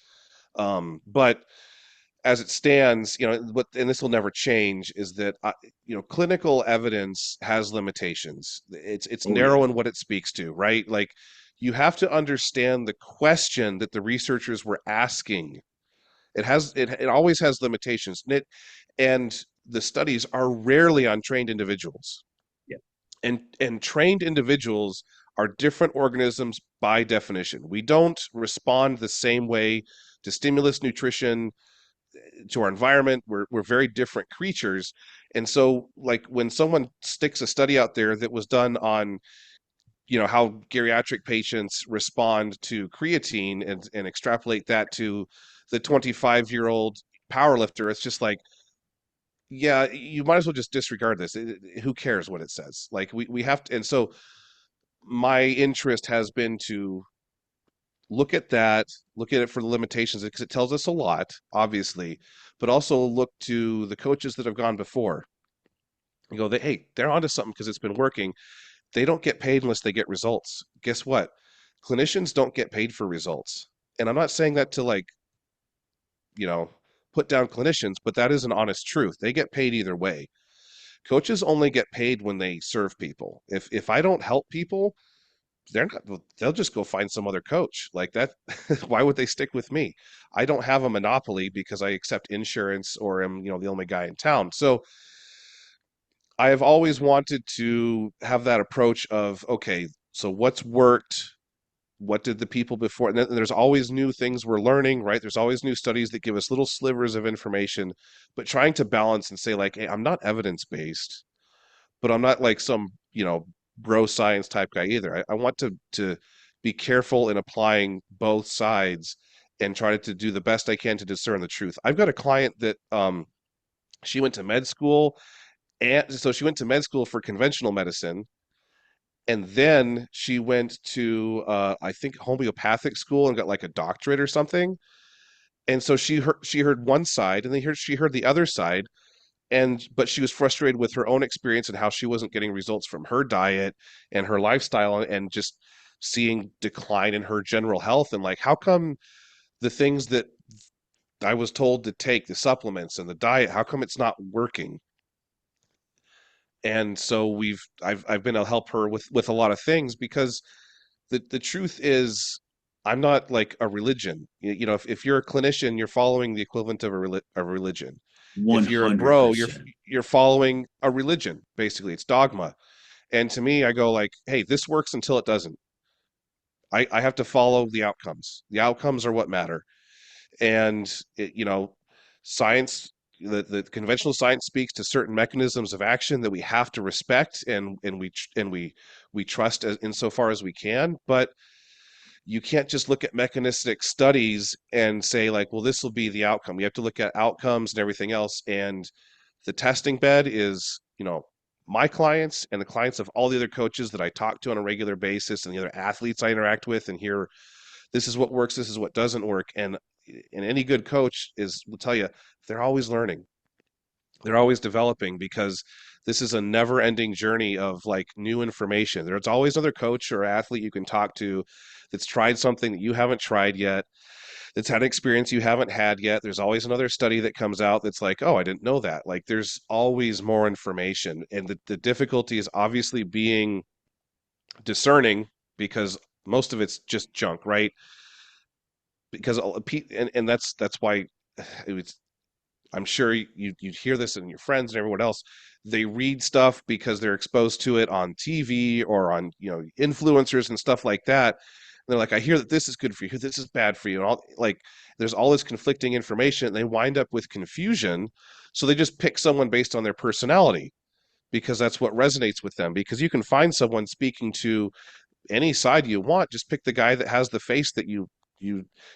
[SPEAKER 3] But as it stands, and this will never change, is that clinical evidence has limitations. It's
[SPEAKER 1] Oh, yeah.
[SPEAKER 3] narrow in what it speaks to, right? Like you have to understand the question that the researchers were asking. It always has limitations. And the studies are rarely on trained individuals.
[SPEAKER 1] Yeah.
[SPEAKER 3] And trained individuals are different organisms by definition. We don't respond the same way to stimulus, nutrition, to our environment. We're very different creatures. And so like when someone sticks a study out there that was done on how geriatric patients respond to creatine and extrapolate that to the 25-year-old powerlifter. It's just like, yeah, you might as well just disregard this. Who cares what it says? Like we have to, and so my interest has been to look at that, look at it for the limitations because it tells us a lot, obviously, but also look to the coaches that have gone before and go, hey, they're onto something because it's been working. They don't get paid unless they get results. Guess what? Clinicians don't get paid for results. And I'm not saying that to like, you know, put down clinicians, but that is an honest truth. They get paid either way. Coaches only get paid when they serve people. If I don't help people, they'll just go find some other coach like that. Why would they stick with me? I don't have a monopoly because I accept insurance or am, the only guy in town. So I have always wanted to have that approach of, okay, so what's worked? What did the people before? And then there's always new things we're learning, right? There's always new studies that give us little slivers of information, but trying to balance and say like, hey, I'm not evidence-based, but I'm not like some, bro science type guy either. I want to be careful in applying both sides and try to do the best I can to discern the truth. I've got a client that she went to med school, and so she went to med school for conventional medicine, and then she went to I think homeopathic school and got like a doctorate or something. And so she heard one side, and then she heard the other side, but she was frustrated with her own experience and how she wasn't getting results from her diet and her lifestyle, and just seeing decline in her general health, and like, how come the things that I was told to take, the supplements and the diet, how come it's not working? And so I've been able to help her with a lot of things, because the truth is, I'm not like a religion. If you're a clinician, you're following the equivalent of a religion. If you're a bro, you're
[SPEAKER 1] 100%.
[SPEAKER 3] you're following a religion. Basically, it's dogma. And to me, I go like, hey, this works until it doesn't. I have to follow the outcomes. The outcomes are what matter. And science, the conventional science speaks to certain mechanisms of action that we have to respect, and we trust insofar as we can. But you can't just look at mechanistic studies and say like, well, this will be the outcome. You have to look at outcomes and everything else. And the testing bed is, my clients and the clients of all the other coaches that I talk to on a regular basis and the other athletes I interact with, and hear, this is what works, this is what doesn't work. And any good coach will tell you, they're always learning. They're always developing, because this is a never ending journey of like new information. There's always another coach or athlete you can talk to that's tried something that you haven't tried yet, that's had an experience you haven't had yet. There's always another study that comes out that's like, oh, I didn't know that. Like, there's always more information. And the difficulty is obviously being discerning, because most of it's just junk, right? Because and that's why it was, I'm sure you'd hear this in your friends and everyone else. They read stuff because they're exposed to it on TV or on influencers and stuff like that. And they're like, I hear that this is good for you, this is bad for you, and all, like, there's all this conflicting information, and they wind up with confusion. So they just pick someone based on their personality, because that's what resonates with them. Because you can find someone speaking to any side you want. Just pick the guy that has the face that you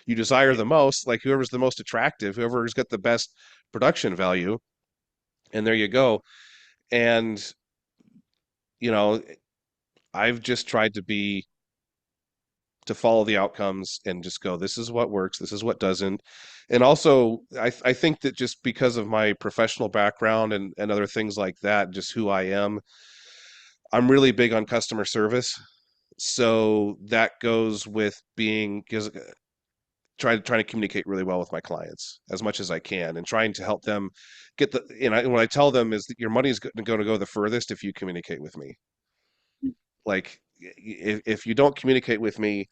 [SPEAKER 3] desire the most, like whoever's the most attractive, whoever's got the best production value, and there you go. And you know I've just tried to follow the outcomes and just go, this is what works, this is what doesn't. And also I think that just because of my professional background and other things like that, just who I am, I'm really big on customer service. So that goes with being, because trying to communicate really well with my clients as much as I can, and trying to help them get what I tell them is that your money is going to go the furthest if you communicate with me. Like, if you don't communicate with me,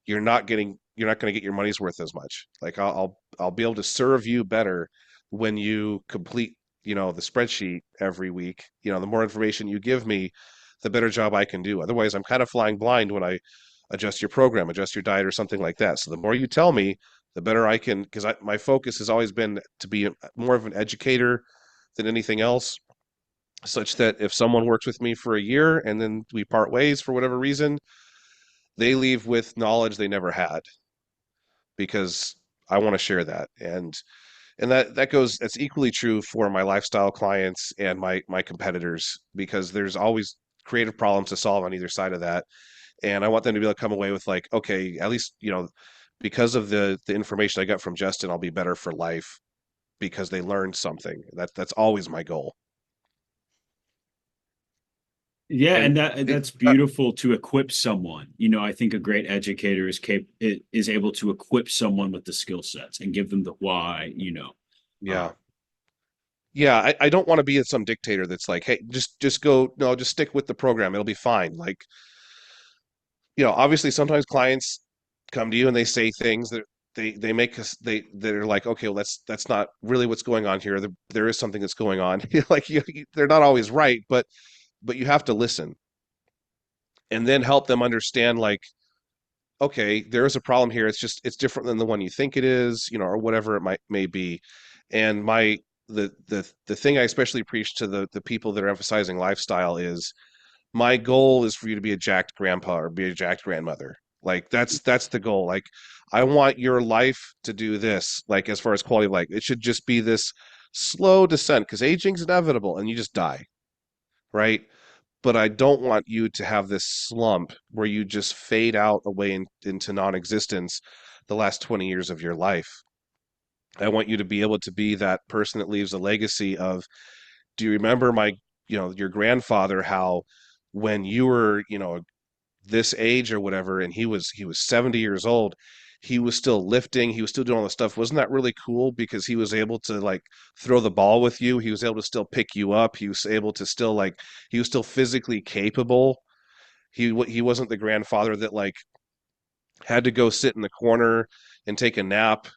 [SPEAKER 3] you're not going to get your money's worth as much. Like, I'll be able to serve you better when you complete, the spreadsheet every week. The more information you give me, the better job I can do. Otherwise, I'm kind of flying blind when I adjust your program, adjust your diet or something like that. So the more you tell me, the better I can, because my focus has always been to be more of an educator than anything else. such that if someone works with me for a year and then we part ways for whatever reason, they leave with knowledge they never had, because I want to share that. And that goes, that's equally true for my lifestyle clients and my competitors, because there's always creative problems to solve on either side of that. And I want them to be able to come away with like, okay, at least, because of the information I got from Justin, I'll be better for life because they learned something. That's always my goal.
[SPEAKER 1] Yeah,
[SPEAKER 3] And
[SPEAKER 1] and that's beautiful to equip someone. I think a great educator is able to equip someone with the skill sets and give them the why.
[SPEAKER 3] yeah. Yeah, I don't want to be some dictator that's like, hey, just go, no, just stick with the program. It'll be fine. Like, obviously sometimes clients come to you and they say things that they make us they're like, okay, well, that's not really what's going on here. There is something that's going on. Like they're not always right, but you have to listen and then help them understand, like, okay, there is a problem here. It's different than the one you think it is, or whatever it may be. And the thing I especially preach to the people that are emphasizing lifestyle is, my goal is for you to be a jacked grandpa or be a jacked grandmother. Like that's the goal. Like, I want your life to do this. Like, as far as quality of life, it should just be this slow descent, because aging's inevitable and you just die, right? But I don't want you to have this slump where you just fade out away into non-existence the last 20 years of your life. I want you to be able to be that person that leaves a legacy of, do you remember your grandfather, how when you were, this age or whatever, and he was 70 years old, he was still lifting, he was still doing all this stuff. Wasn't that really cool? Because he was able to like throw the ball with you, he was able to still pick you up, he was able to still like, he was still physically capable. He wasn't the grandfather that like had to go sit in the corner and take a nap,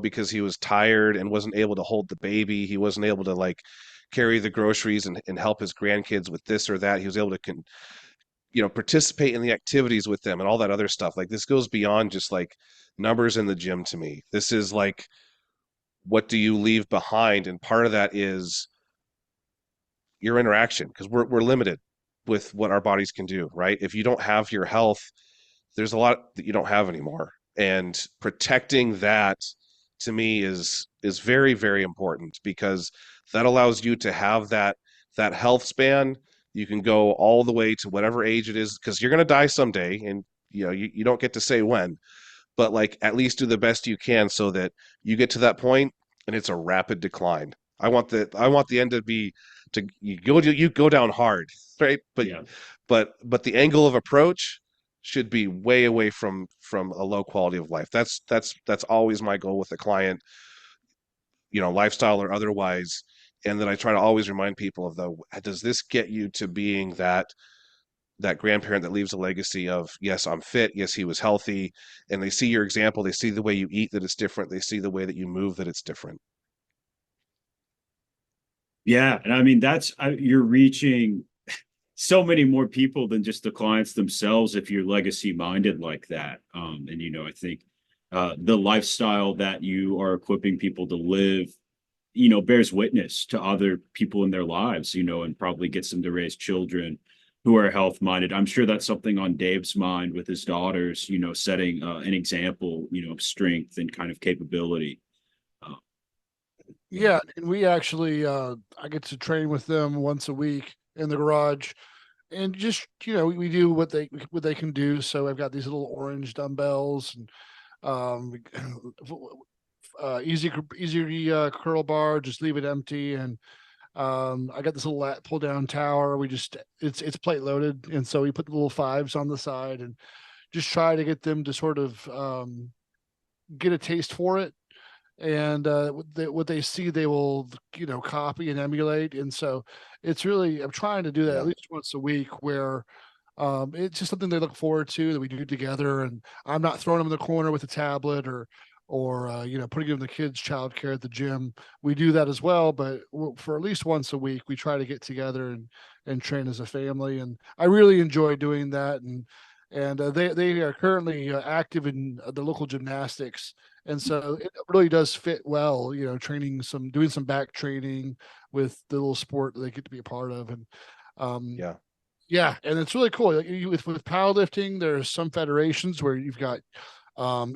[SPEAKER 3] because he was tired and wasn't able to hold the baby. He wasn't able to like carry the groceries and help his grandkids with this or that. He was able to participate in the activities with them and all that other stuff. Like, this goes beyond just like numbers in the gym to me. This is like, what do you leave behind? And part of that is your interaction, because we're limited with what our bodies can do, right? If you don't have your health, there's a lot that you don't have anymore. And protecting that, to me, is very, very important, because that allows you to have that health span. You can go all the way to whatever age it is, because you're going to die someday, and you don't get to say when, but like, at least do the best you can so that you get to that point and it's a rapid decline. I want the end to be, you go down hard, right? But
[SPEAKER 1] Yeah.
[SPEAKER 3] but the angle of approach should be way away from a low quality of life. That's always my goal with a client, lifestyle or otherwise. And then I try to always remind people of, does this get you to being that grandparent that leaves a legacy of, yes, I'm fit, yes, he was healthy, and they see your example, they see the way you eat, that it's different, they see the way that you move, that it's different.
[SPEAKER 1] Yeah, and I mean you're reaching so many more people than just the clients themselves if you're legacy minded like that. And I think the lifestyle that you are equipping people to live, bears witness to other people in their lives, and probably gets them to raise children who are health minded. I'm sure that's something on Dave's mind with his daughters, setting an example, of strength and kind of capability.
[SPEAKER 2] Yeah, and we actually I get to train with them once a week in the garage, and just we do what they can do. So I've got these little orange dumbbells and easy curl bar, just leave it empty. And I got this little lat pull down tower. It's plate loaded, and so we put the little fives on the side and just try to get them to sort of get a taste for it. And what they see, they will copy and emulate. And so I'm trying to do that at least once a week, where it's just something they look forward to, that we do together. And I'm not throwing them in the corner with a tablet or putting them in the kids' childcare at the gym. We do that as well, but for at least once a week, we try to get together and train as a family. And I really enjoy doing that. And they are currently active in the local gymnastics, And so it really does fit well, doing some back training with the little sport that they get to be a part of. And
[SPEAKER 3] Yeah.
[SPEAKER 2] yeah, and it's really cool. With powerlifting, there's some federations where you've got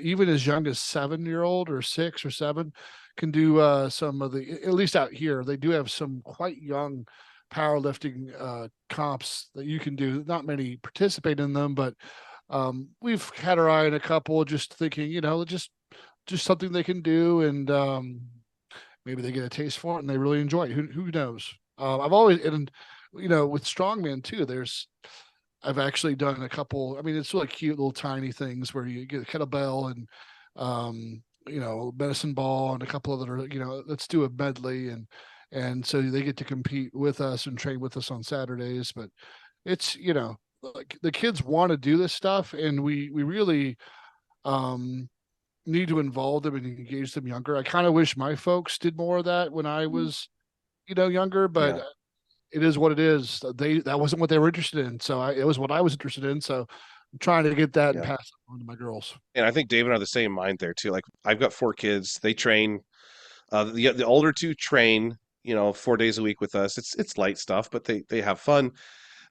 [SPEAKER 2] even as young as 7-year-old or 6 or 7 can do some of the, at least out here, they do have some quite young powerlifting comps that you can do. Not many participate in them, but we've had our eye on a couple, just thinking, just something they can do, and maybe they get a taste for it and they really enjoy it. Who knows? I've always, and with strongman too, I've actually done a couple. I mean, it's really cute little tiny things where you get a kettlebell and medicine ball and a couple other, let's do a medley, and so they get to compete with us and train with us on Saturdays. But it's, like the kids want to do this stuff, and we really need to involve them and engage them younger. I kind of wish my folks did more of that when I was, younger, but
[SPEAKER 3] Yeah.
[SPEAKER 2] it is what it is. That wasn't what they were interested in. So it was what I was interested in. So I'm trying to get that and
[SPEAKER 3] Yeah.
[SPEAKER 2] pass it on to my girls.
[SPEAKER 3] And I think David and I are the same mind there too. Like I've got 4 kids. They train. The older 2 train, 4 days a week with us. It's light stuff, but they have fun.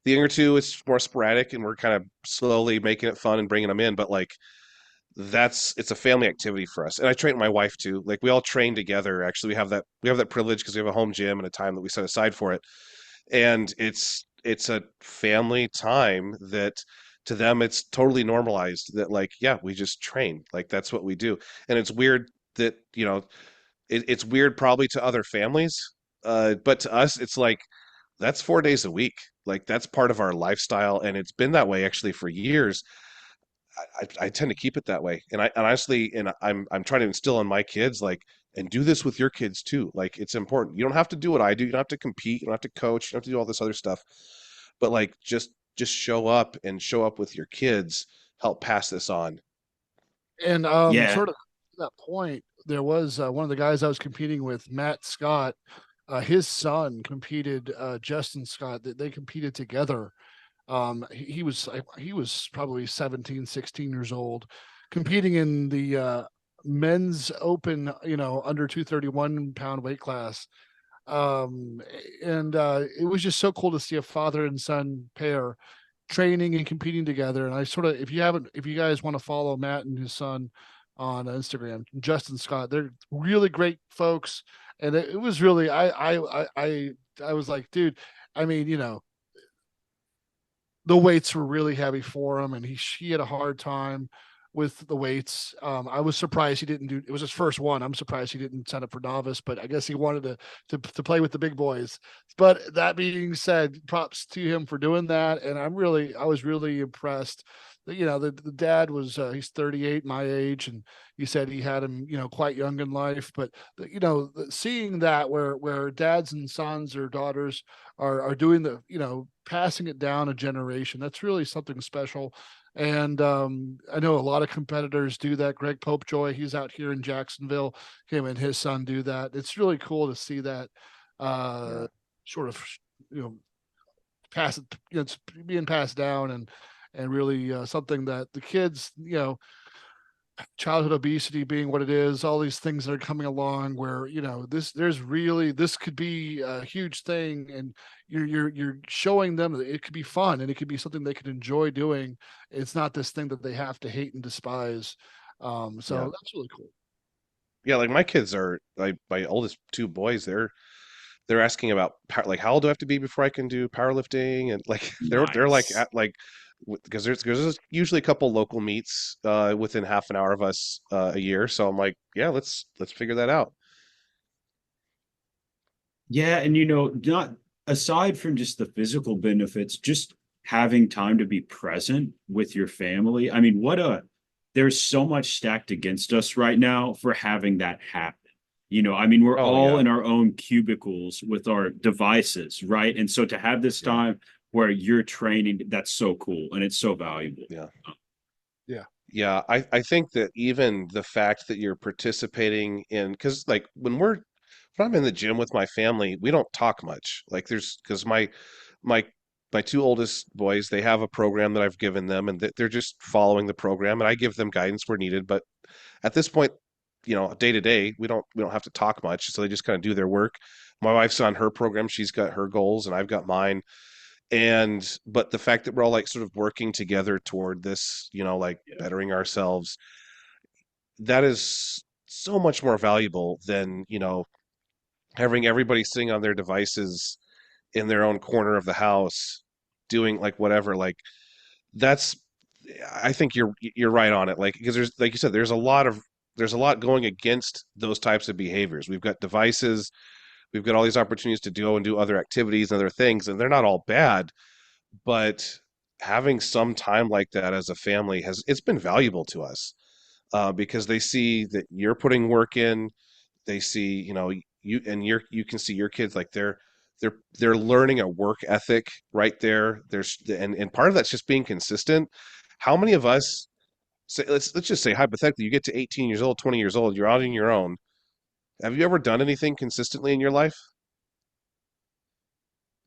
[SPEAKER 3] The younger 2, it's more sporadic, and we're kind of slowly making it fun and bringing them in. But like it's a family activity for us. And I train my wife too. Like we all train together. Actually, we have that privilege because we have a home gym and a time that we set aside for it. And it's a family time that to them it's totally normalized that like, yeah, we just train. Like that's what we do. And it's weird that, it's weird probably to other families. But to us, it's like that's 4 days a week. Like that's part of our lifestyle, and it's been that way actually for years. I tend to keep it that way, and honestly, and I'm trying to instill in my kids like, and do this with your kids too. Like it's important. You don't have to do what I do. You don't have to compete. You don't have to coach. You don't have to do all this other stuff. But like, just show up and show up with your kids. Help pass this on.
[SPEAKER 2] And
[SPEAKER 1] Yeah.
[SPEAKER 2] sort of to that point, there was one of the guys I was competing with, Matt Scott. His son competed, Justin Scott. They competed together. He was probably 17, 16 years old, competing in the men's open, under 231-pound weight class. And it was just so cool to see a father and son pair training and competing together. And I sort of, if you guys want to follow Matt and his son on Instagram, Justin Scott, they're really great folks. And it was really, I was like, dude, I mean, the weights were really heavy for him, and he had a hard time with the weights. I was surprised he didn't do. It was his first one. I'm surprised he didn't sign up for novice, but I guess he wanted to play with the big boys. But that being said, props to him for doing that, and I was really impressed. The dad was he's 38, my age, and he said he had him quite young in life. But seeing that where dads and sons or daughters are doing the passing it down a generation, that's really something special. And I know a lot of competitors do that. Greg Popejoy, he's out here in Jacksonville. Him and his son do that. It's really cool to see that
[SPEAKER 3] Yeah.
[SPEAKER 2] sort of pass it. It's being passed down, and really something that the kids, childhood obesity being what it is, all these things that are coming along where, this could be a huge thing, and you're showing them that it could be fun and it could be something they could enjoy doing. It's not this thing that they have to hate and despise.
[SPEAKER 3] Yeah.
[SPEAKER 2] So that's really cool.
[SPEAKER 3] Yeah, like my kids are like my oldest 2 boys, they're asking about like how old do I have to be before I can do powerlifting, and like they're like
[SPEAKER 1] Nice.
[SPEAKER 3] at like because there's usually a couple local meets within half an hour of us a year, so I'm like, yeah, let's figure that out.
[SPEAKER 1] Yeah, and not aside from just the physical benefits, just having time to be present with your family. I mean, there's so much stacked against us right now for having that happen. I mean, we're
[SPEAKER 3] Oh
[SPEAKER 1] all
[SPEAKER 3] yeah.
[SPEAKER 1] in our own cubicles with our devices, right? And so to have this
[SPEAKER 3] Yeah.
[SPEAKER 1] time where you're training, that's so cool and it's so valuable.
[SPEAKER 3] Yeah.
[SPEAKER 2] Yeah.
[SPEAKER 3] Yeah, I think that even the fact that you're participating in, because like when I'm in the gym with my family, we don't talk much. Like there's because my my 2 oldest boys, they have a program that I've given them, and they're just following the program, and I give them guidance where needed. But at this point, day to day. We don't have to talk much, so they just kind of do their work. My wife's on her program; she's got her goals, and I've got mine. But the fact that we're all like sort of working together toward this, like
[SPEAKER 1] Yeah.
[SPEAKER 3] bettering ourselves, that is so much more valuable than having everybody sitting on their devices in their own corner of the house doing like whatever. Like that's I think you're right on it. Like, because there's, like you said, there's a lot going against those types of behaviors. We've got devices, we've got all these opportunities to go and do other activities and other things, and they're not all bad, but having some time like that as a family it's been valuable to us, because they see that you're putting work in. They see, you can see your kids, like they're learning a work ethic right there. And part of that's just being consistent. How many of us say, let's just say hypothetically, you get to 18 years old, 20 years old, you're out on your own. Have you ever done anything consistently in your life?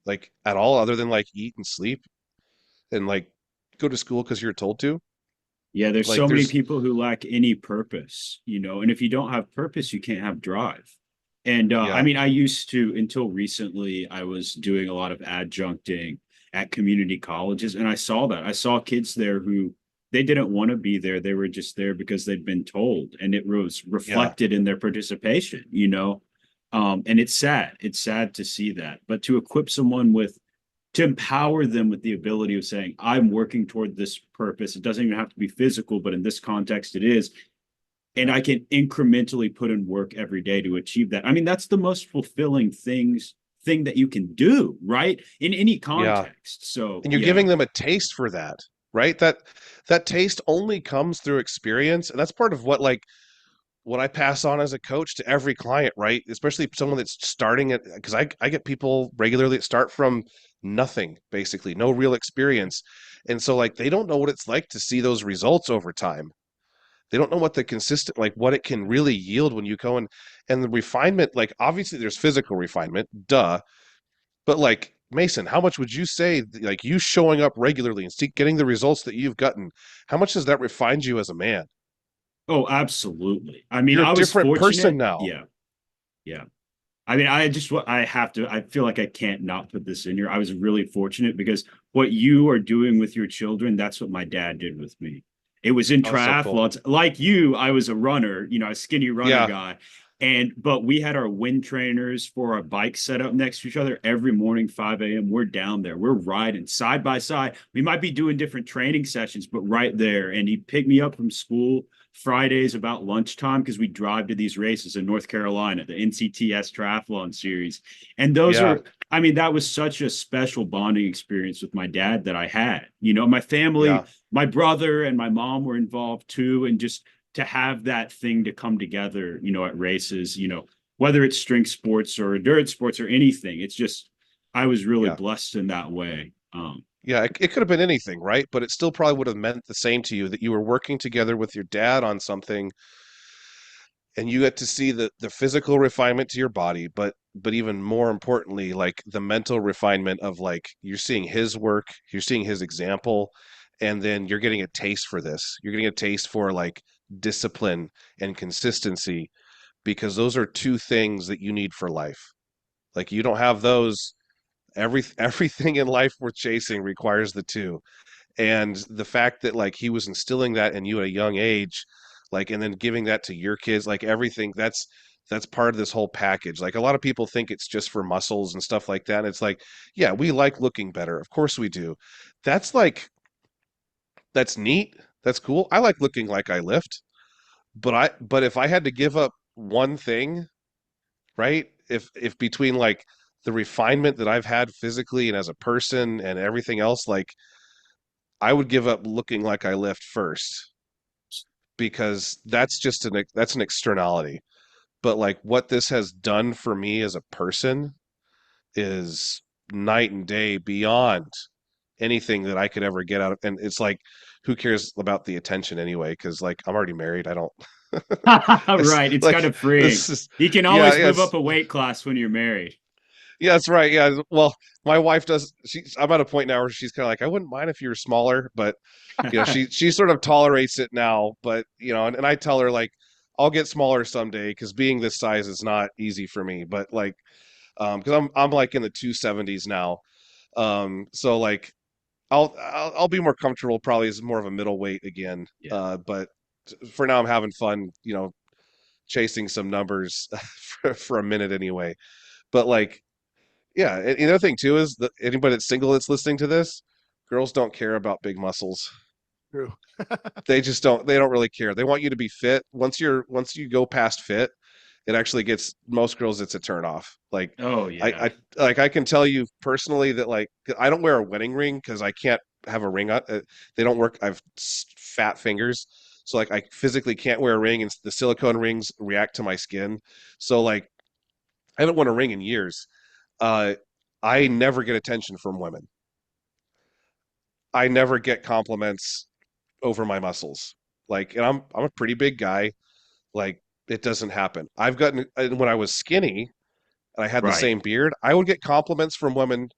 [SPEAKER 3] Like at all, other than like eat and sleep and like go to school because you're told to?
[SPEAKER 1] Yeah, there's
[SPEAKER 3] Like
[SPEAKER 1] so many
[SPEAKER 3] there's
[SPEAKER 1] people who lack any purpose, and if you don't have purpose, you can't have drive. And I
[SPEAKER 3] Yeah,
[SPEAKER 1] mean, I used to, until recently, I was doing a lot of adjuncting at community colleges, and I saw that. I saw kids there who they didn't want to be there. They were just there because they'd been told, and it was
[SPEAKER 3] yeah,
[SPEAKER 1] reflected in their participation. And it's sad. It's sad to see that. But to equip someone with to empower them with the ability of saying, I'm working toward this purpose. It doesn't even have to be physical, but in this context, it is. And I can incrementally put in work every day to achieve that. I mean, that's the most fulfilling thing that you can do, right? In any
[SPEAKER 3] yeah.
[SPEAKER 1] context. So
[SPEAKER 3] And you're
[SPEAKER 1] yeah.
[SPEAKER 3] giving them a taste for that, right? That taste only comes through experience, and that's part of what I pass on as a coach to every client, right? Especially someone that's starting it, because I get people regularly that start from nothing, basically, no real experience. And so like they don't know what it's like to see those results over time. They don't know what the consistent, like what it can really yield when you go and the refinement, like obviously there's physical refinement, duh. But like Mason, how much would you say like you showing up regularly and getting the results that you've gotten, how much does that refine you as a man?
[SPEAKER 1] Oh, absolutely. I mean,
[SPEAKER 3] You're a
[SPEAKER 1] I was
[SPEAKER 3] different person
[SPEAKER 1] fortunate.
[SPEAKER 3] now.
[SPEAKER 1] Yeah. Yeah. I mean, I have to, I feel like I can't not put this in here. I was really fortunate because what you are doing with your children, that's what my dad did with me. It was in
[SPEAKER 3] Oh, that's so cool.
[SPEAKER 1] triathlons. Like you, I was a runner, a skinny runner
[SPEAKER 3] Yeah.
[SPEAKER 1] guy. But we had our wind trainers for our bikes set up next to each other every morning, 5 a.m. We're down there. We're riding side by side. We might be doing different training sessions, but right there. And he'd pick me up from school Fridays about lunchtime because we drive to these races in North Carolina, the NCTS Triathlon Series. And those
[SPEAKER 3] Yeah.
[SPEAKER 1] are, I mean, that was such a special bonding experience with my dad that I had. My family,
[SPEAKER 3] Yeah.
[SPEAKER 1] my brother and my mom were involved too. And just to have that thing to come together, at races, whether it's strength sports or endurance sports or anything, it's just, I was really
[SPEAKER 3] Yeah.
[SPEAKER 1] blessed in that way.
[SPEAKER 3] Yeah. It could have been anything, right? But it still probably would have meant the same to you that you were working together with your dad on something and you get to see the physical refinement to your body, but even more importantly, like the mental refinement of like you're seeing his work, you're seeing his example, and then you're getting a taste for this. You're getting a taste for like discipline and consistency, because those are two things that you need for life. Like you don't have those, everything in life worth chasing requires the two. And the fact that like he was instilling that in you at a young age, like, and then giving that to your kids, like everything, that's part of this whole package. Like a lot of people think it's just for muscles and stuff like that, and it's like, yeah, we like looking better, of course we do. That's like, that's neat, that's cool. I like looking like I lift, but if I had to give up one thing, right, if between like the refinement that I've had physically and as a person and everything else, like I would give up looking like I lift first, because that's an externality. But like what this has done for me as a person is night and day beyond anything that I could ever get out of. And it's like, who cares about the attention anyway? Because like I'm already married. I don't. It's
[SPEAKER 1] Right. It's kind
[SPEAKER 3] like
[SPEAKER 1] of freeing.
[SPEAKER 3] this is
[SPEAKER 1] You can
[SPEAKER 3] yeah,
[SPEAKER 1] always
[SPEAKER 3] yeah,
[SPEAKER 1] move up a weight class when you're married.
[SPEAKER 3] yeah, that's right. Yeah. Well, my wife does. I'm at a point now where she's kind of like, I wouldn't mind if you were smaller, but she sort of tolerates it now. But and I tell her like, I'll get smaller someday because being this size is not easy for me. But like, because I'm like in the 270s now, so like I'll be more comfortable probably as more of a middleweight again.
[SPEAKER 1] Yeah.
[SPEAKER 3] But for now, I'm having fun, chasing some numbers for a minute anyway. But like, yeah, and the other thing too is that anybody that's single that's listening to this, girls don't care about big muscles.
[SPEAKER 2] True.
[SPEAKER 3] They just don't. They don't really care. They want you to be fit. Once you go past fit, it actually gets most girls. It's a turn off. Like,
[SPEAKER 1] Oh yeah.
[SPEAKER 3] I can tell you personally that like I don't wear a wedding ring because I can't have a ring on. They don't work. I've fat fingers, so like I physically can't wear a ring, and the silicone rings react to my skin. So like I haven't worn a ring in years. I never get attention from women. I never get compliments over my muscles. Like, and I'm a pretty big guy. Like, it doesn't happen. I've gotten when I was skinny and I had the
[SPEAKER 1] Right.
[SPEAKER 3] same beard, I would get compliments from women.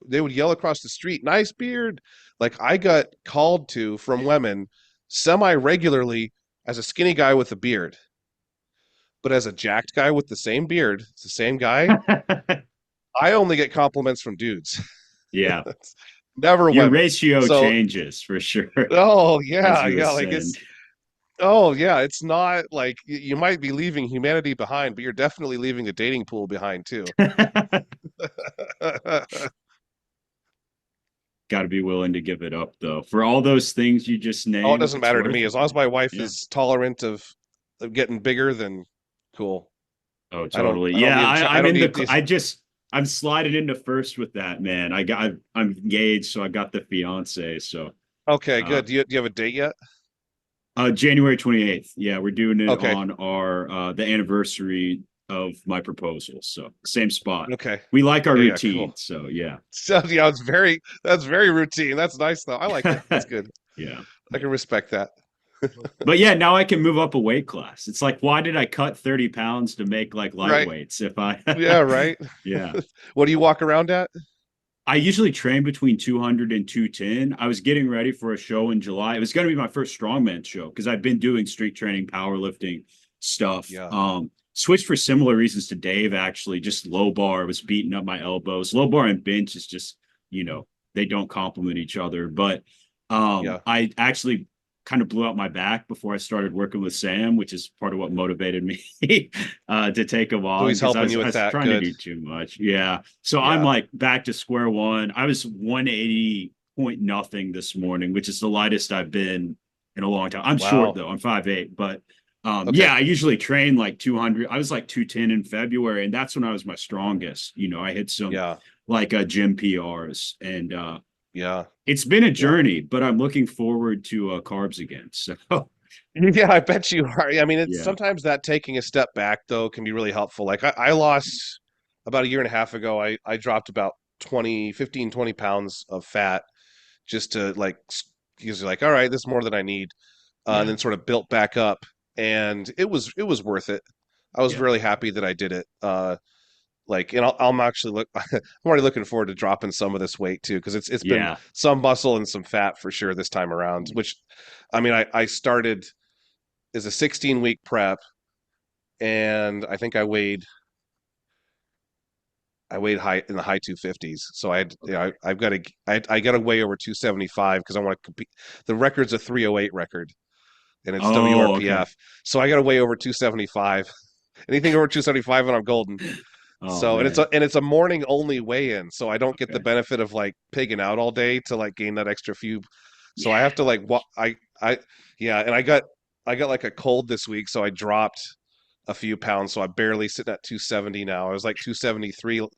[SPEAKER 3] They would yell across the street, "Nice beard!" Like I got called to from women semi regularly as a skinny guy with a beard, but as a jacked guy with the same beard, it's the same guy. I only get compliments from dudes.
[SPEAKER 1] Yeah.
[SPEAKER 3] Never
[SPEAKER 1] Your
[SPEAKER 3] women.
[SPEAKER 1] ratio
[SPEAKER 3] So,
[SPEAKER 1] changes for sure,
[SPEAKER 3] oh
[SPEAKER 1] as
[SPEAKER 3] yeah,
[SPEAKER 1] you
[SPEAKER 3] yeah, like
[SPEAKER 1] ascend.
[SPEAKER 3] it's oh yeah, it's not like you might be leaving humanity behind, but you're definitely leaving a dating pool behind too.
[SPEAKER 1] Got to be willing to give it up though. For all those things you just
[SPEAKER 3] Oh, it
[SPEAKER 1] named,
[SPEAKER 3] doesn't
[SPEAKER 1] it's
[SPEAKER 3] matter to
[SPEAKER 1] worth
[SPEAKER 3] me
[SPEAKER 1] it,
[SPEAKER 3] as long as
[SPEAKER 1] man.
[SPEAKER 3] my wife
[SPEAKER 1] Yeah.
[SPEAKER 3] is tolerant of getting bigger. Then cool.
[SPEAKER 1] Oh,
[SPEAKER 3] I don't
[SPEAKER 1] totally.
[SPEAKER 3] I don't
[SPEAKER 1] Yeah,
[SPEAKER 3] need I
[SPEAKER 1] I'm
[SPEAKER 3] don't
[SPEAKER 1] in
[SPEAKER 3] need
[SPEAKER 1] the.
[SPEAKER 3] these.
[SPEAKER 1] I'm sliding into first with that, man. I'm engaged, so I got the fiance. So,
[SPEAKER 3] Okay,
[SPEAKER 1] uh,
[SPEAKER 3] good. Do you have a date yet?
[SPEAKER 1] January 28th. Yeah, we're doing it
[SPEAKER 3] Okay,
[SPEAKER 1] on our the anniversary of my proposal. So, same spot.
[SPEAKER 3] okay.
[SPEAKER 1] We like our
[SPEAKER 3] Yeah,
[SPEAKER 1] routine.
[SPEAKER 3] cool.
[SPEAKER 1] So, yeah.
[SPEAKER 3] So yeah, that's very routine. That's nice though. I like it. That's good.
[SPEAKER 1] Yeah.
[SPEAKER 3] I can respect that.
[SPEAKER 1] But yeah, now I can move up a weight class. It's like, why did I cut 30 pounds to make like
[SPEAKER 3] Right.
[SPEAKER 1] lightweights if I,
[SPEAKER 3] Yeah, right.
[SPEAKER 1] yeah.
[SPEAKER 3] What do you walk around at?
[SPEAKER 1] I usually train between 200 and 210. I was getting ready for a show in July. It was going to be my first strongman show because I've been doing street training, powerlifting stuff.
[SPEAKER 3] Yeah.
[SPEAKER 1] Switched for similar reasons to Dave, actually, just low bar was beating up my elbows. Low bar and bench is just, they don't complement each other. But
[SPEAKER 3] Yeah.
[SPEAKER 1] I actually kind of blew out my back before I started working with Sam, which is part of what motivated me to take him
[SPEAKER 3] So
[SPEAKER 1] on
[SPEAKER 3] he's
[SPEAKER 1] because
[SPEAKER 3] helping you
[SPEAKER 1] I
[SPEAKER 3] with
[SPEAKER 1] was
[SPEAKER 3] that.
[SPEAKER 1] trying to
[SPEAKER 3] Good.
[SPEAKER 1] do too much. Yeah. So I'm
[SPEAKER 3] Yeah.
[SPEAKER 1] like back to square one. I was 180 point nothing this morning, which is the lightest I've been in a long time. I'm short
[SPEAKER 3] Wow.
[SPEAKER 1] though. I'm 5'8", but
[SPEAKER 3] Okay.
[SPEAKER 1] yeah, I usually train like 200. I was like 210 in February, and that's when I was my strongest. I hit some
[SPEAKER 3] Yeah.
[SPEAKER 1] like gym PRs, and
[SPEAKER 3] Yeah.
[SPEAKER 1] it's been a
[SPEAKER 3] Yeah.
[SPEAKER 1] journey, but I'm looking forward to carbs again. So
[SPEAKER 3] Yeah, I bet you are. I mean, it's
[SPEAKER 1] yeah,
[SPEAKER 3] sometimes that taking a step back though can be really helpful. Like I lost about a year and a half ago, I dropped about 20 pounds of fat just to like because like, all right, this is more than I need. And
[SPEAKER 1] yeah,
[SPEAKER 3] then sort of built back up and it was worth it. I was
[SPEAKER 1] yeah,
[SPEAKER 3] really happy that I did it. Like, and I'm actually I'm already looking forward to dropping some of this weight too, because it's been
[SPEAKER 1] yeah.
[SPEAKER 3] some muscle and some fat for sure this time around. Which, I mean, I started as a 16-week prep, and I think I weighed high in the high 250s. So I had, I've got to I got to weigh over 275 because I want to compete. The record's a 308 record, and it's
[SPEAKER 1] Oh, okay.
[SPEAKER 3] WRPF. So I got to weigh over 275. Anything over 275, and I'm golden.
[SPEAKER 1] Oh
[SPEAKER 3] So
[SPEAKER 1] man,
[SPEAKER 3] and it's a morning only weigh-in, so I don't get the
[SPEAKER 1] okay.
[SPEAKER 3] benefit of like pigging out all day to like gain that extra few. So I
[SPEAKER 1] Yeah,
[SPEAKER 3] have to like I yeah, and I got like a cold this week, so I dropped a few pounds, so I'm barely sitting at 270 now. I was like 273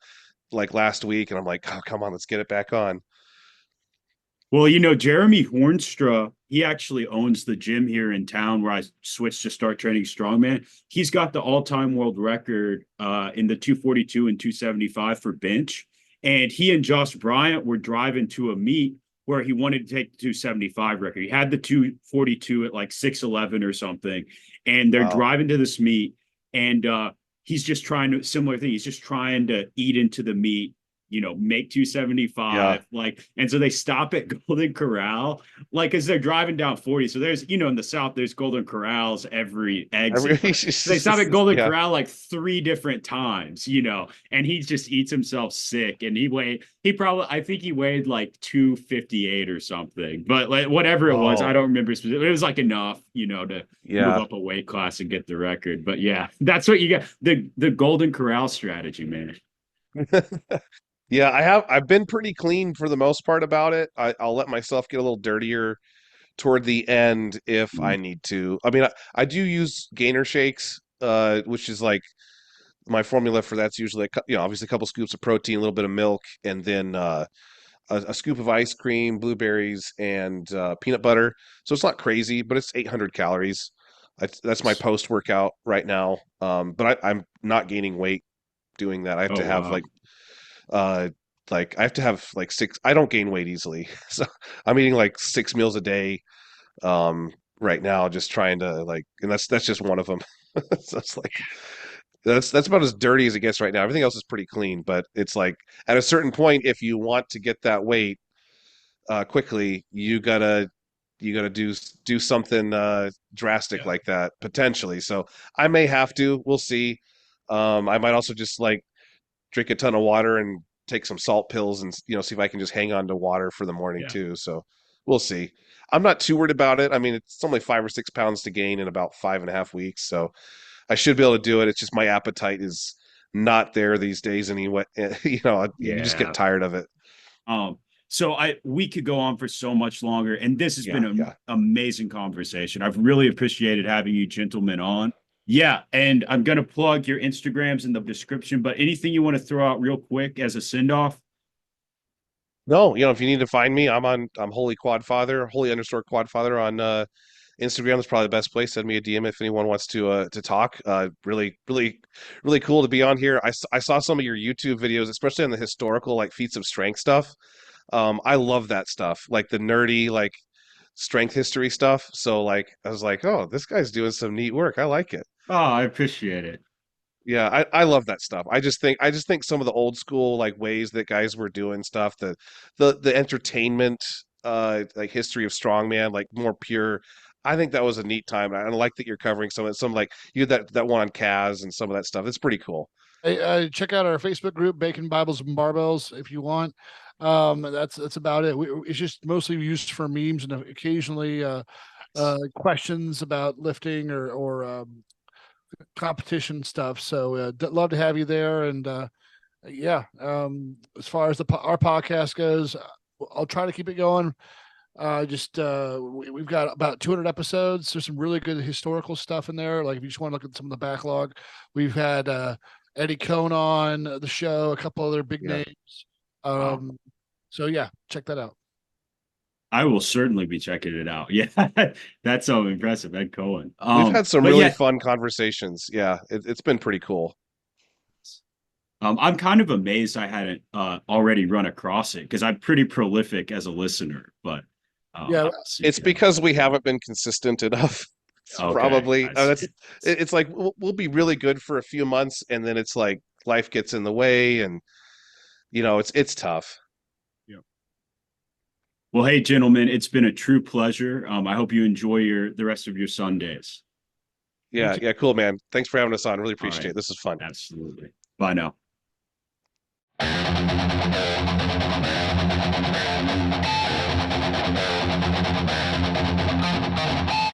[SPEAKER 3] like last week, and I'm like, oh come on, let's get it back on.
[SPEAKER 1] well, Jeremy Hornstra, he actually owns the gym here in town where I switched to start training strongman. He's got the all-time world record in the 242 and 275 for bench. And he and Josh Bryant were driving to a meet where he wanted to take the 275 record. He had the 242 at like 6'11 or something. And they're
[SPEAKER 3] Wow.
[SPEAKER 1] driving to this meet. And he's just trying to, similar thing, he's just trying to eat into the meet make 275, like, and so they stop at Golden Corral, like, as they're driving down 40. So there's, in the South, there's Golden Corrals every exit. So they stop at Golden Corral like 3 different times, and he just eats himself sick. And I think he weighed like 258 or something, but like whatever it was, I don't remember specifically. It was like enough, to move up a weight class and get the record. But yeah, that's what you got. The Golden Corral strategy, man.
[SPEAKER 3] Yeah, I've been pretty clean for the most part about it. I'll let myself get a little dirtier toward the end if I need to. I mean, I do use gainer shakes, which is like my formula for that's usually obviously a couple scoops of protein, a little bit of milk, and then a scoop of ice cream, blueberries, and peanut butter. So it's not crazy, but it's 800 calories. That's my post workout right now. But I'm not gaining weight doing that. I have to have I have to have like 6. I don't gain weight easily, so I'm eating like 6 meals a day right now, just trying to and that's just one of them. So it's like that's about as dirty as it gets right now. Everything else is pretty clean, but it's like at a certain point, if you want to get that weight quickly, you gotta do something drastic like that potentially. So I may have to. We'll see. I might also just drink a ton of water and take some salt pills and see if I can just hang on to water for the morning too. So we'll see. I'm not too worried about it. I mean, it's only 5 or 6 pounds to gain in about 5.5 weeks, so I should be able to do it. It's just my appetite is not there these days anyway. You just get tired of it.
[SPEAKER 1] So we could go on for so much longer, and this has been an amazing conversation. I've really appreciated having you gentlemen on. Yeah, and I'm going to plug your Instagrams in the description, but anything you want to throw out real quick as a send-off?
[SPEAKER 3] No, if you need to find me, I'm Holy Quadfather, Holy_Quadfather on Instagram is probably the best place. Send me a DM if anyone wants to talk. Really, really, really cool to be on here. I saw some of your YouTube videos, especially on the historical feats of strength stuff. I love that stuff, like the nerdy strength history stuff. So I was like, oh, this guy's doing some neat work. I like it.
[SPEAKER 1] Oh, I appreciate it.
[SPEAKER 3] Yeah, I love that stuff. I just think some of the old school ways that guys were doing stuff, the entertainment history of strongman, more pure. I think that was a neat time. I like that you're covering some you had that one on Kaz and some of that stuff. It's pretty cool.
[SPEAKER 2] Hey, check out our Facebook group, Bacon Bibles and Barbells, if you want. That's about it. It's just mostly used for memes and occasionally questions about lifting or competition stuff. So love to have you there. And as far as our podcast goes, I'll try to keep it going. We've got about 200 episodes. There's some really good historical stuff in there. Like if you just want to look at some of the backlog, we've had Eddie Cohn on the show, a couple other big names. So yeah, check that out.
[SPEAKER 1] I will certainly be checking it out. Yeah, that's so impressive, Ed Cohen.
[SPEAKER 3] We've had some really fun conversations. Yeah, it's been pretty cool.
[SPEAKER 1] I'm kind of amazed I hadn't already run across it because I'm pretty prolific as a listener. But
[SPEAKER 3] it's because we haven't been consistent enough. Probably it's like we'll be really good for a few months, and then it's like life gets in the way, and it's tough.
[SPEAKER 1] Well, hey, gentlemen, it's been a true pleasure. I hope you enjoy the rest of your Sundays.
[SPEAKER 3] Yeah, cool, man. Thanks for having us on. Really appreciate it. This is fun.
[SPEAKER 1] Absolutely. Bye now.